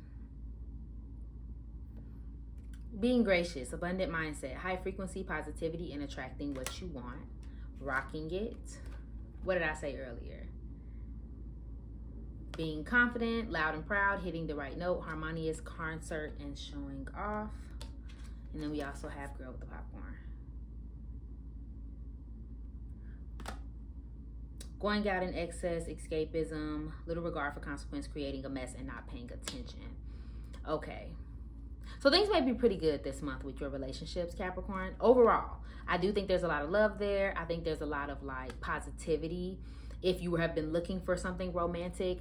Being gracious, abundant mindset, high frequency positivity, and attracting what you want. Rocking it. What did I say earlier? Being confident, loud and proud, hitting the right note, harmonious concert, and showing off. And then we also have girl with the popcorn. Going out in excess, escapism, little regard for consequence, creating a mess, and not paying attention. Okay. So things might be pretty good this month with your relationships, Capricorn. Overall, I do think there's a lot of love there. I think there's a lot of like positivity. If you have been looking for something romantic,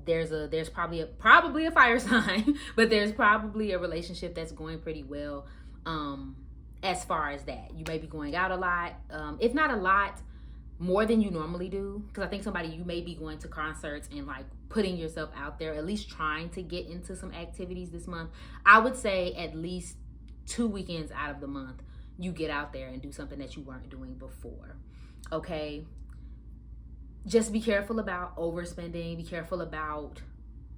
there's probably a fire sign, but there's probably a relationship that's going pretty well. As far as that, you may be going out a lot, if not a lot, more than you normally do, because I think you may be going to concerts and like putting yourself out there, at least trying to get into some activities this month. I would say at least 2 weekends out of the month, you get out there and do something that you weren't doing before. Okay. Just be careful about overspending. Be careful about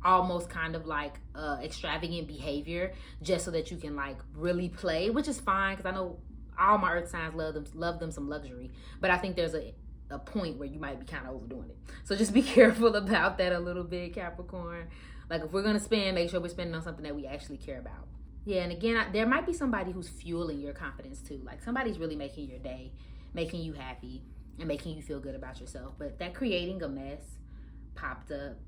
almost kind of like extravagant behavior, just so that you can like really play, which is fine, because I know all my earth signs love them some luxury, but I think there's a point where you might be kind of overdoing it. So just be careful about that a little bit, Capricorn. Like if we're going to spend, make sure we're spending on something that we actually care about. Yeah, and again, there might be somebody who's fueling your confidence too. Like somebody's really making your day, making you happy, and making you feel good about yourself. But that creating a mess popped up.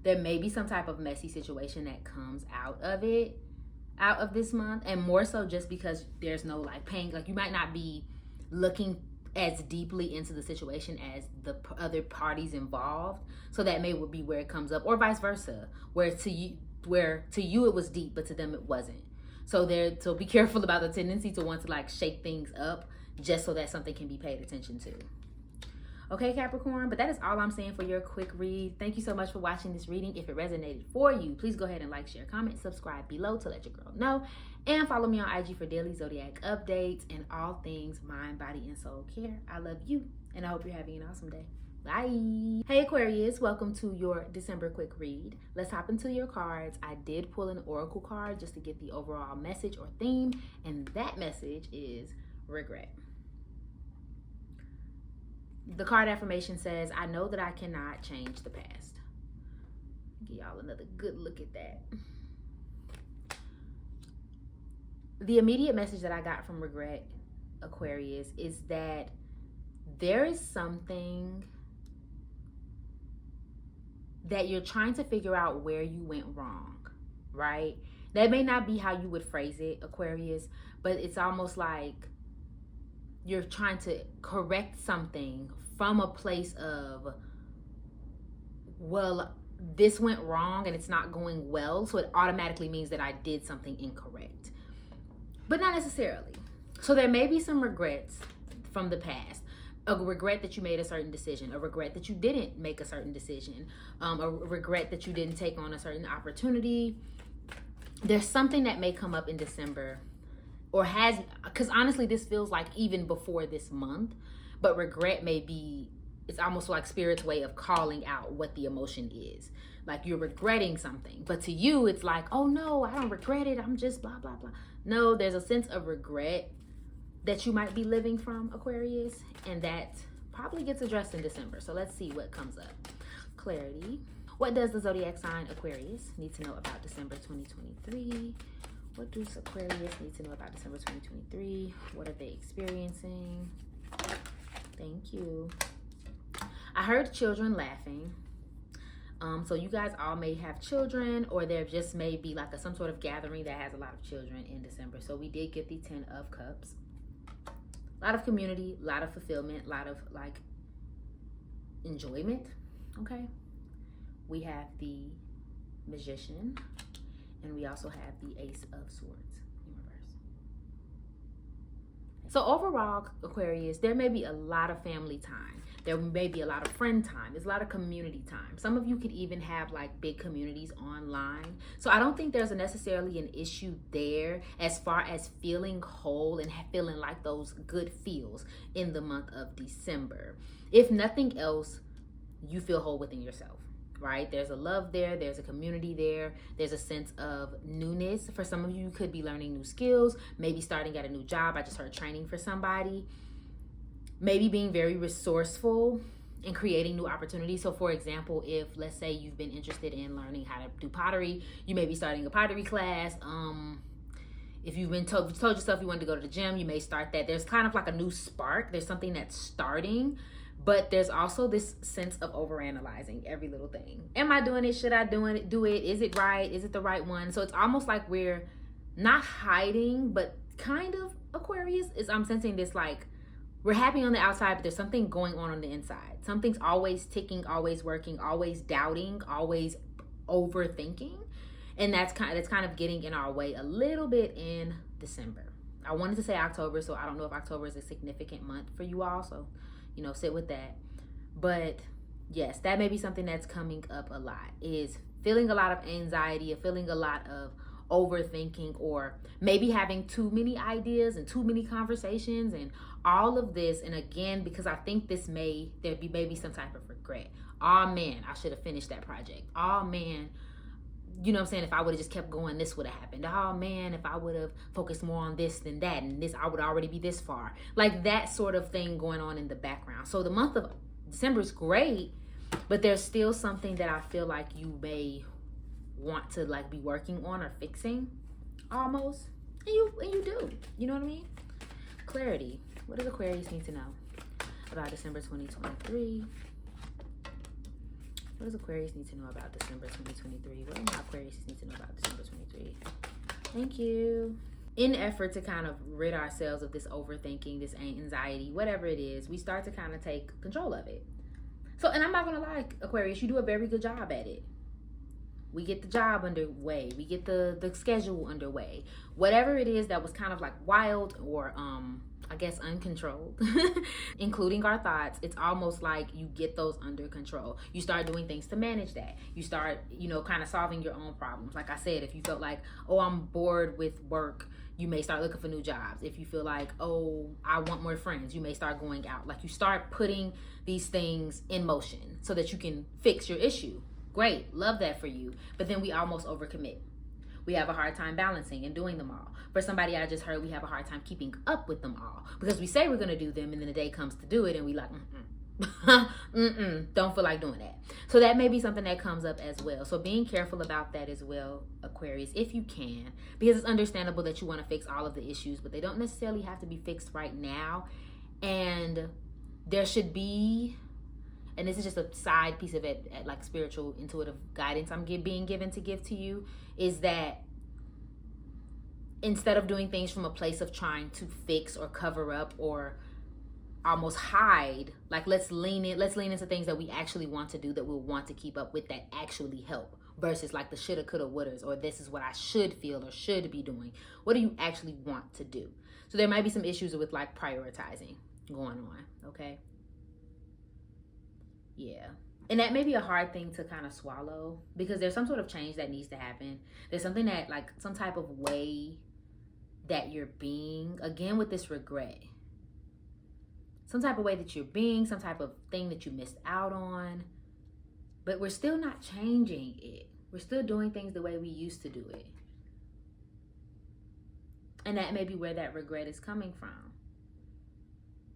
There may be some type of messy situation that comes out of this month, and more so just because there's no like pain. Like you might not be looking as deeply into the situation as the other parties involved, so that may be where it comes up, or vice versa, where to you it was deep, but to them it wasn't. So be careful about the tendency to want to like shake things up just so that something can be paid attention to. Okay, Capricorn, but that is all I'm saying for your quick read. Thank you so much for watching this reading. If it resonated for you, please go ahead and like, share, comment, subscribe below to let your girl know. And follow me on IG for daily zodiac updates and all things mind, body, and soul care. I love you, and I hope you're having an awesome day. Bye. Hey Aquarius, welcome to your December quick read. Let's hop into your cards. I did pull an oracle card just to get the overall message or theme, and that message is regret. The card affirmation says, I know that I cannot change the past. Give y'all another good look at that. The immediate message that I got from regret, Aquarius, is that there is something that you're trying to figure out where you went wrong, right? That may not be how you would phrase it, Aquarius, but it's almost like you're trying to correct something from a place of, well, this went wrong and it's not going well, so it automatically means that I did something incorrect. But not necessarily. So there may be some regrets from the past. A regret that you made a certain decision, a regret that you didn't make a certain decision, a regret that you didn't take on a certain opportunity. There's something that may come up in December, or has, because honestly this feels like even before this month, but regret may be, it's almost like Spirit's way of calling out what the emotion is. Like you're regretting something, but to you it's like, oh no, I don't regret it, I'm just blah blah blah. No, there's a sense of regret that you might be living from, Aquarius, and that probably gets addressed in December. So let's see what comes up. Clarity. What does the zodiac sign Aquarius need to know about December 2023? What does Aquarius need to know about December 2023? What are they experiencing? Thank you. I heard children laughing. So you guys all may have children, or there just may be like some sort of gathering that has a lot of children in December. So we did get the 10 of Cups. A lot of community, a lot of fulfillment, a lot of like enjoyment, okay? We have the Magician, and we also have the Ace of Swords in reverse. So overall, Aquarius, there may be a lot of family time. There may be a lot of friend time. There's a lot of community time. Some of you could even have like big communities online. So I don't think there's necessarily an issue there as far as feeling whole and feeling like those good feels in the month of December. If nothing else, you feel whole within yourself, right? There's a love there. There's a community there. There's a sense of newness. For some of you, you could be learning new skills, maybe starting at a new job. I just heard training for somebody. Maybe being very resourceful and creating new opportunities. So for example, if let's say you've been interested in learning how to do pottery, you may be starting a pottery class. If you've been told yourself you wanted to go to the gym, you may start that. There's kind of like a new spark. There's something that's starting, but there's also this sense of overanalyzing every little thing. Am I doing it? Should I do it? Is it right? Is it the right one? So it's almost like we're not hiding, but kind of, Aquarius, I'm sensing this like, we're happy on the outside, but there's something going on the inside. Something's always ticking, always working, always doubting, always overthinking. And that's kind of getting in our way a little bit in December. I wanted to say October, so I don't know if October is a significant month for you all. So, sit with that. But yes, that may be something that's coming up a lot, is feeling a lot of anxiety, or feeling a lot of overthinking, or maybe having too many ideas and too many conversations and all of this. And again, because I think there be maybe some type of regret. Oh man, I should have finished that project. Oh man, you know what I'm saying? If I would have just kept going, this would have happened. Oh man, if I would have focused more on this than that, and this, I would already be this far. Like that sort of thing going on in the background. So the month of December is great, but there's still something that I feel like you may want to like be working on or fixing almost, and you do, you know what I mean? Clarity. What does Aquarius need to know about December 2023? What does Aquarius need to know about December 2023? What do Aquarius need to know about December 2023? Thank you. In effort to kind of rid ourselves of this overthinking, this anxiety, whatever it is, we start to kind of take control of it. So, and I'm not gonna lie, Aquarius, you do a very good job at it. We get the job underway. We get the schedule underway. Whatever it is that was kind of like wild or I guess uncontrolled, including our thoughts, it's almost like you get those under control. You start doing things to manage that. You start, kind of solving your own problems. Like I said, if you felt like, oh, I'm bored with work, you may start looking for new jobs. If you feel like, oh, I want more friends, you may start going out. Like, you start putting these things in motion so that you can fix your issue. Great, love that for you. But then we almost overcommit. We have a hard time balancing and doing them all. For somebody I just heard, we have a hard time keeping up with them all because we say we're going to do them, and then the day comes to do it and we like, don't feel like doing that. So that may be something that comes up as well. So being careful about that as well, Aquarius, if you can, because it's understandable that you want to fix all of the issues, but they don't necessarily have to be fixed right now. And there should be, and this is just a side piece of it, like spiritual intuitive guidance I'm being given to give to you, is that instead of doing things from a place of trying to fix or cover up or almost hide, like let's lean into things that we actually want to do, that we'll want to keep up with, that actually help, versus like the shoulda, coulda, wouldas, or this is what I should feel or should be doing. What do you actually want to do? So there might be some issues with like prioritizing going on, okay? Yeah. And that may be a hard thing to kind of swallow because there's some sort of change that needs to happen. There's something that, like, some type of way that you're being, again with this regret, some type of way that you're being, some type of thing that you missed out on, but we're still not changing it. We're still doing things the way we used to do it. And that may be where that regret is coming from.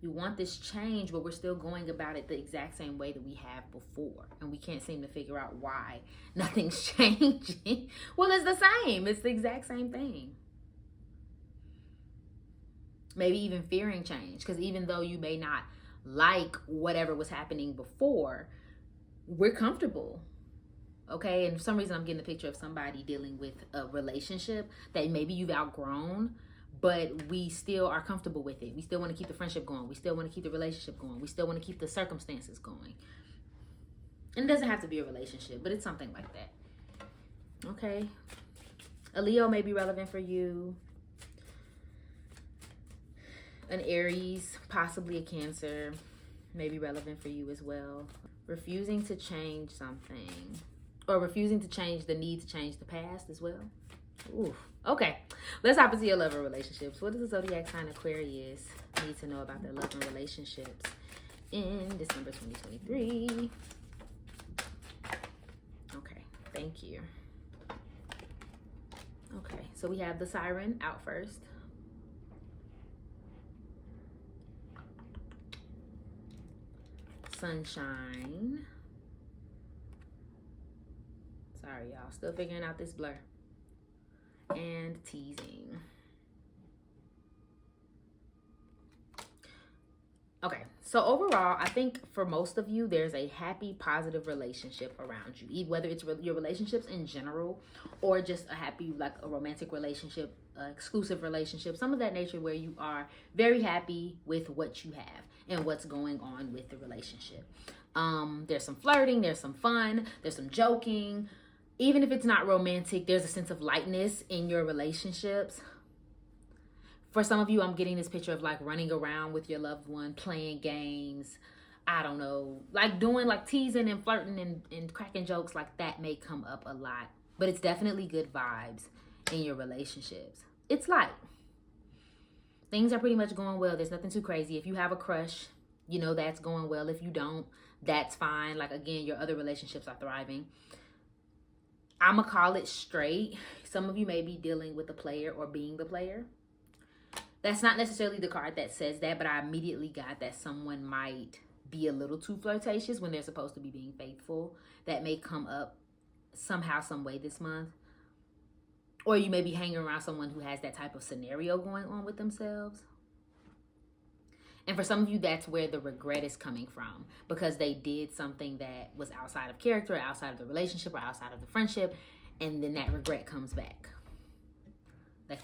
We want this change, but we're still going about it the exact same way that we have before. And we can't seem to figure out why nothing's changing. Well, it's the same. It's the exact same thing. Maybe even fearing change. Because even though you may not like whatever was happening before, we're comfortable. Okay? And for some reason, I'm getting the picture of somebody dealing with a relationship that maybe you've outgrown, but we still are comfortable with it. We still want to keep the friendship going. We still want to keep the relationship going. We still want to keep the circumstances going. And it doesn't have to be a relationship, but it's something like that. Okay. A Leo may be relevant for you. An Aries, possibly a Cancer, may be relevant for you as well. Refusing to change something, or refusing to change the need to change the past as well. Ooh. Okay, let's hop into your love and relationships. What does the zodiac sign Aquarius need to know about their love and relationships in December 2023? Okay, thank you. Okay, so we have the Siren out first. Sunshine. Sorry, y'all. Still figuring out this blur. And teasing. Okay, so overall, I think for most of you, there's a happy, positive relationship around you. Whether it's your relationships in general or just a happy, like a romantic relationship, exclusive relationship, some of that nature where you are very happy with what you have and what's going on with the relationship. There's some flirting, there's some fun, there's some joking. Even if it's not romantic, there's a sense of lightness in your relationships. For some of you, I'm getting this picture of like running around with your loved one, playing games. I don't know, like doing like teasing and flirting and cracking jokes, like that may come up a lot. But it's definitely good vibes in your relationships. It's light. Things are pretty much going well. There's nothing too crazy. If you have a crush, you know that's going well. If you don't, that's fine. Like, again, your other relationships are thriving. I'm going to call it straight. Some of you may be dealing with the player or being the player. That's not necessarily the card that says that, but I immediately got that someone might be a little too flirtatious when they're supposed to be being faithful. That may come up somehow, some way this month. Or you may be hanging around someone who has that type of scenario going on with themselves. And for some of you, that's where the regret is coming from, because they did something that was outside of character, outside of the relationship, or outside of the friendship, and then that regret comes back.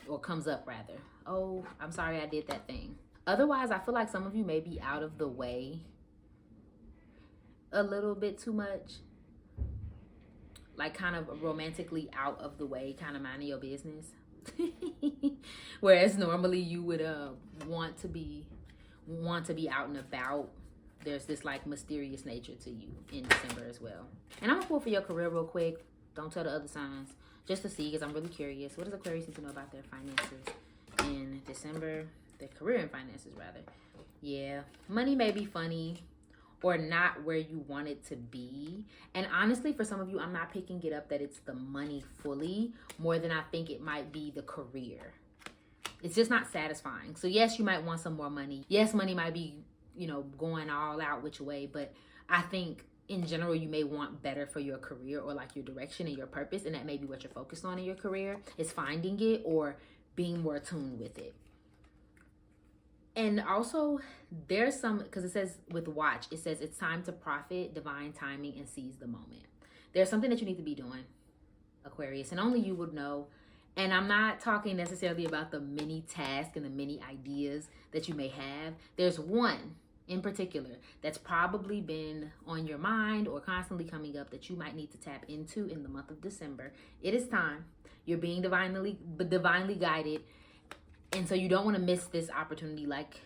Or comes up, rather. Oh, I'm sorry I did that thing. Otherwise, I feel like some of you may be out of the way a little bit too much. Like kind of romantically out of the way, kind of minding your business. Whereas normally you would want to be out and about. There's this like mysterious nature to you in December as well. And I'm gonna pull for your career real quick. Don't tell the other signs, just to see, because I'm really curious. What does Aquarius need to know about their finances December, their career and finances rather. Yeah, money may be funny or not where you want it to be. And honestly, for some of you, I'm not picking it up that it's the money fully more than I think it might be the career. It's just not satisfying. So yes, you might want some more money. Yes, money might be, you know, going all out which way, but I think in general, you may want better for your career or like your direction and your purpose. And that may be what you're focused on in your career, is finding it or being more attuned with it. And also there's some, because it says with watch, it says it's time to profit, divine timing, and seize the moment. There's something that you need to be doing, Aquarius, and only you would know. And I'm not talking necessarily about the many tasks and the many ideas that you may have. There's one in particular that's probably been on your mind or constantly coming up that you might need to tap into in the month of December. It is time. You're being divinely guided. And so you don't want to miss this opportunity like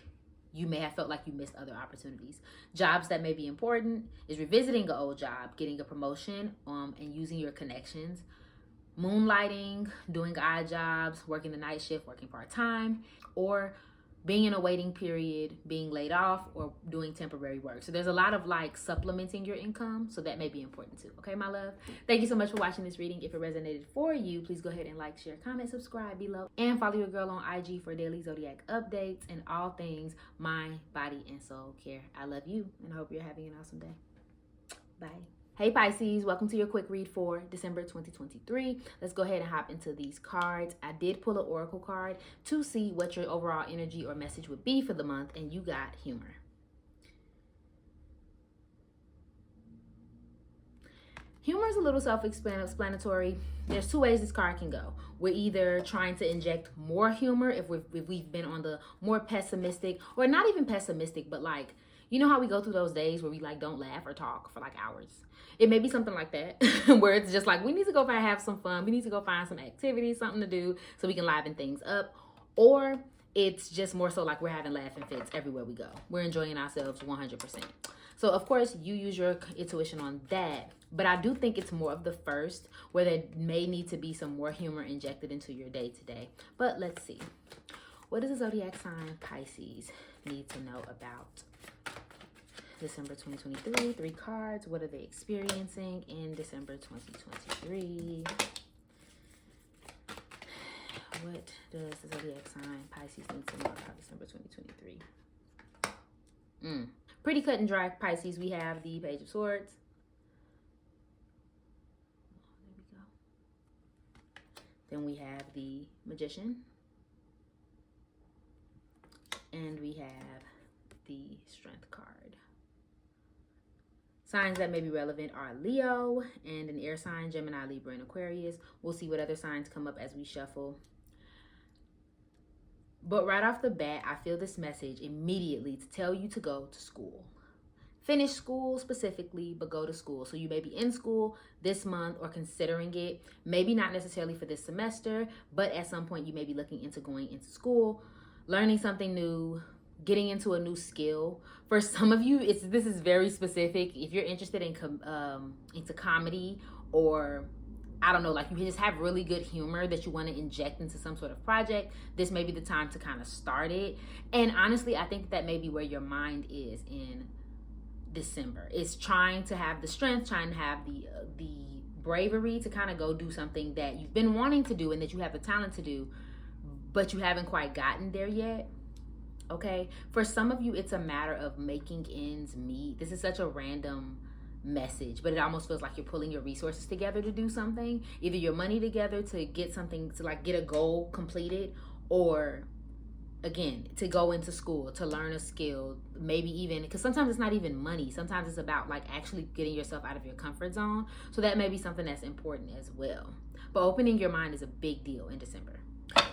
you may have felt like you missed other opportunities. Jobs that may be important is revisiting an old job, getting a promotion, and using your connections. Moonlighting, doing odd jobs, working the night shift, working part-time, or being in a waiting period, being laid off, or doing temporary work. So there's a lot of like supplementing your income. So that may be important too. Okay, my love. Thank you so much for watching this reading. If it resonated for you, please go ahead and like, share, comment, subscribe below, and follow your girl on IG for daily zodiac updates and all things mind, body, and soul care. I love you and I hope you're having an awesome day. Bye. Hey Pisces, welcome to your quick read for December 2023. Let's go ahead and hop into these cards. I did pull an oracle card to see what your overall energy or message would be for the month, and you got humor. Humor is a little self-explanatory. There's two ways this card can go. We're either trying to inject more humor if we've been on the more pessimistic, or not even pessimistic, but like, you know how we go through those days where we like don't laugh or talk for like hours? It may be something like that where it's just like we need to go have some fun. We need to go find some activities, something to do so we can liven things up. Or it's just more so like we're having laughing fits everywhere we go. We're enjoying ourselves 100%. So of course you use your intuition on that. But I do think it's more of the first, where there may need to be some more humor injected into your day today. But let's see. What does the zodiac sign Pisces need to know about December 2023? 3 cards. What are they experiencing in December 2023? What does the zodiac sign Pisces need to know about December 2023? Pretty cut and dry, Pisces. We have the Page of Swords. There we go. Then we have the Magician. And we have the Strength card. Signs that may be relevant are Leo and an air sign, Gemini, Libra, and Aquarius. We'll see what other signs come up as we shuffle. But right off the bat, I feel this message immediately to tell you to go to school. Finish school specifically, but go to school. So you may be in school this month or considering it. Maybe not necessarily for this semester, but at some point you may be looking into going into school, learning something new, getting into a new skill. For some of you, this is very specific. If you're interested in into comedy, or I don't know, like you just have really good humor that you want to inject into some sort of project, this may be the time to kind of start it. And honestly, I think that may be where your mind is in December. It's trying to have the strength, trying to have the bravery to kind of go do something that you've been wanting to do and that you have the talent to do, but you haven't quite gotten there yet. Okay, for some of you, it's a matter of making ends meet. This is such a random message, but it almost feels like you're pulling your resources together to do something, either your money together to get something, to like get a goal completed, or again, to go into school, to learn a skill, maybe even, because sometimes it's not even money. Sometimes it's about like actually getting yourself out of your comfort zone. So that may be something that's important as well. But opening your mind is a big deal in December.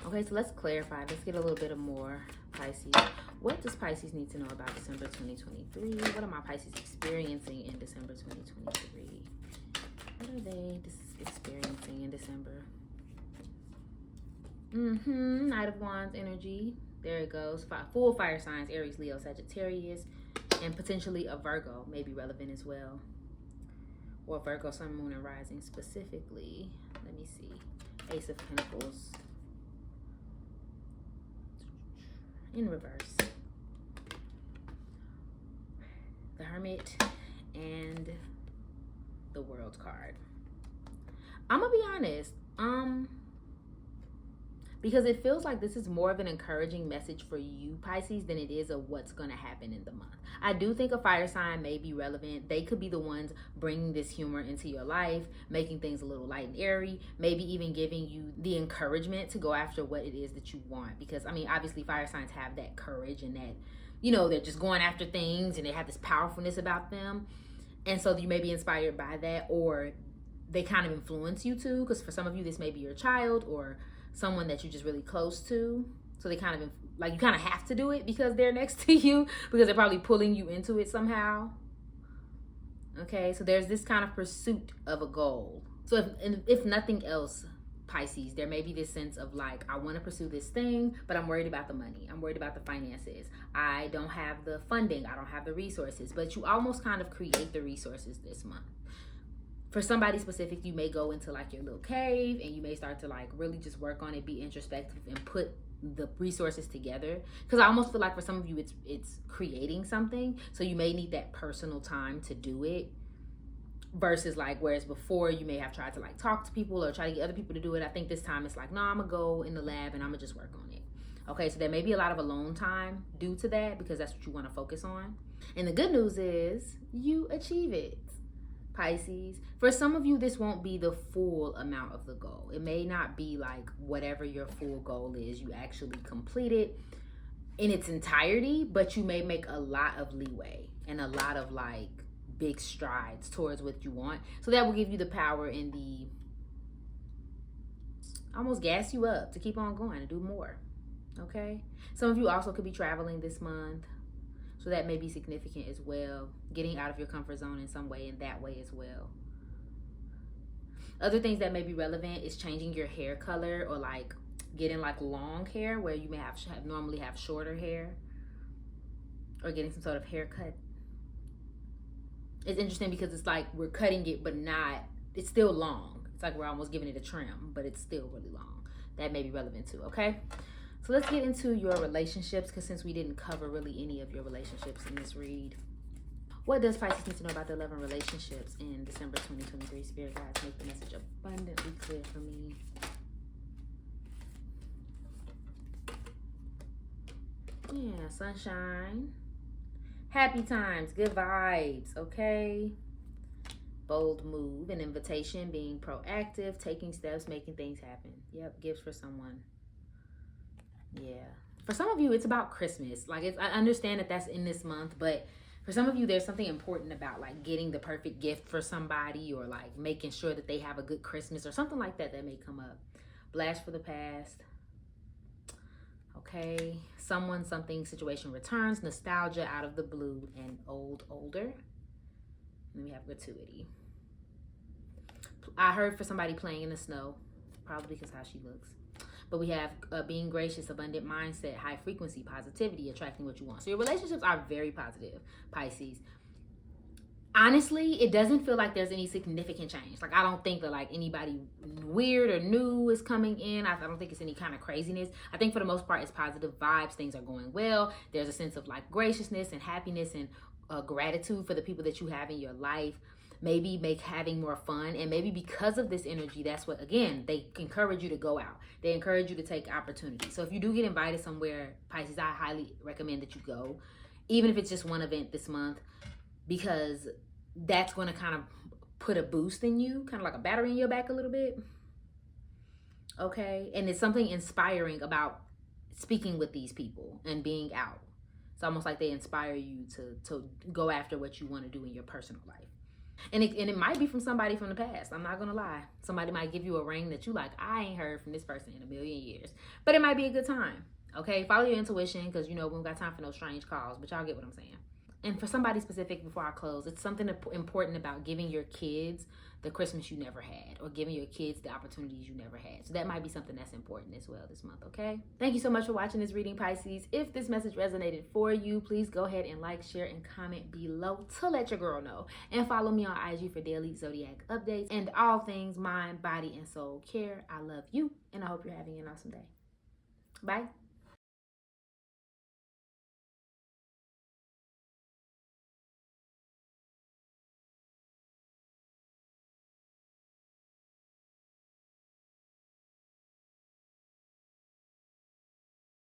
Okay, so let's clarify. Let's get a little bit of more Pisces. What does Pisces need to know about December 2023? What are my Pisces experiencing in December 2023? What are they experiencing in December? Knight of Wands energy. There it goes. Full fire signs, Aries, Leo, Sagittarius, and potentially a Virgo may be relevant as well. Or Virgo, Sun, Moon, and Rising specifically. Let me see. Ace of Pentacles. in reverse. The Hermit and the World card. I'm gonna be honest, because it feels like this is more of an encouraging message for you, Pisces, than it is of what's going to happen in the month. I do think a fire sign may be relevant. They could be the ones bringing this humor into your life, making things a little light and airy, maybe even giving you the encouragement to go after what it is that you want. Because, I mean, obviously fire signs have that courage and that, you know, they're just going after things and they have this powerfulness about them. And so you may be inspired by that, or they kind of influence you too, because for some of you, this may be your child or someone that you're just really close to. So they kind of, like, you kind of have to do it because they're next to you, because they're probably pulling you into it somehow. Okay, so there's this kind of pursuit of a goal. So if nothing else, Pisces, there may be this sense of like, I want to pursue this thing, but I'm worried about the money. I'm worried about the finances. I don't have the funding. I don't have the resources. But you almost kind of create the resources this month. For somebody specific, you may go into like your little cave and you may start to like really just work on it, be introspective, and put the resources together. Because I almost feel like for some of you, it's creating something. So you may need that personal time to do it. Versus like, whereas before you may have tried to like talk to people or try to get other people to do it. I think this time it's like, no, I'm gonna go in the lab and I'm gonna just work on it. Okay, so there may be a lot of alone time due to that, because that's what you want to focus on. And the good news is you achieve it, Pisces. For some of you, this won't be the full amount of the goal. It may not be like whatever your full goal is, you actually complete it in its entirety, but you may make a lot of leeway and a lot of like big strides towards what you want. So that will give you the power and the almost gas you up to keep on going and do more. Okay, some of you also could be traveling this month, so that may be significant as well. Getting out of your comfort zone in some way, in that way as well. Other things that may be relevant is changing your hair color, or like getting like long hair where you may normally have shorter hair, or getting some sort of haircut. It's interesting because it's like we're cutting it, but not, it's still long. It's like we're almost giving it a trim, but it's still really long. That may be relevant too, okay? So let's get into your relationships, because since we didn't cover really any of your relationships in this read, what does Pisces need to know about the 11 relationships in December 2023? Spirit guides, make the message abundantly clear for me. Yeah, sunshine. Happy times, good vibes, okay? Bold move, an invitation, being proactive, taking steps, making things happen. Yep, gifts for someone. Yeah. For some of you, it's about Christmas. Like, I understand that that's in this month, but for some of you, there's something important about like getting the perfect gift for somebody, or like making sure that they have a good Christmas or something like that may come up. Blast for the past. Okay, someone, something, situation returns, nostalgia out of the blue, and older. Then we have gratuity. I heard for somebody playing in the snow, probably because how she looks. But we have being gracious, abundant mindset, high frequency, positivity, attracting what you want. So your relationships are very positive, Pisces. Honestly, it doesn't feel like there's any significant change. Like, I don't think that like anybody weird or new is coming in. I don't think it's any kind of craziness. I think for the most part, it's positive vibes. Things are going well. There's a sense of like graciousness and happiness and gratitude for the people that you have in your life. Maybe make having more fun. And maybe because of this energy, that's what, again, they encourage you to go out. They encourage you to take opportunities. So if you do get invited somewhere, Pisces, I highly recommend that you go, even if it's just one event this month, because that's going to kind of put a boost in you, kind of like a battery in your back a little bit. Okay. And it's something inspiring about speaking with these people and being out. It's almost like they inspire you to go after what you want to do in your personal life. And it might be from somebody from the past. I'm not going to lie. Somebody might give you a ring that you like, I ain't heard from this person in a million years. But it might be a good time. Okay? Follow your intuition, because, you know, we don't got time for no strange calls. But y'all get what I'm saying. And for somebody specific, before I close, it's something important about giving your kids the Christmas you never had, or giving your kids the opportunities you never had. So that might be something that's important as well this month, okay? Thank you so much for watching this reading, Pisces. If this message resonated for you, please go ahead and like, share, and comment below to let your girl know. And follow me on IG for daily zodiac updates and all things mind, body, and soul care. I love you, and I hope you're having an awesome day. Bye.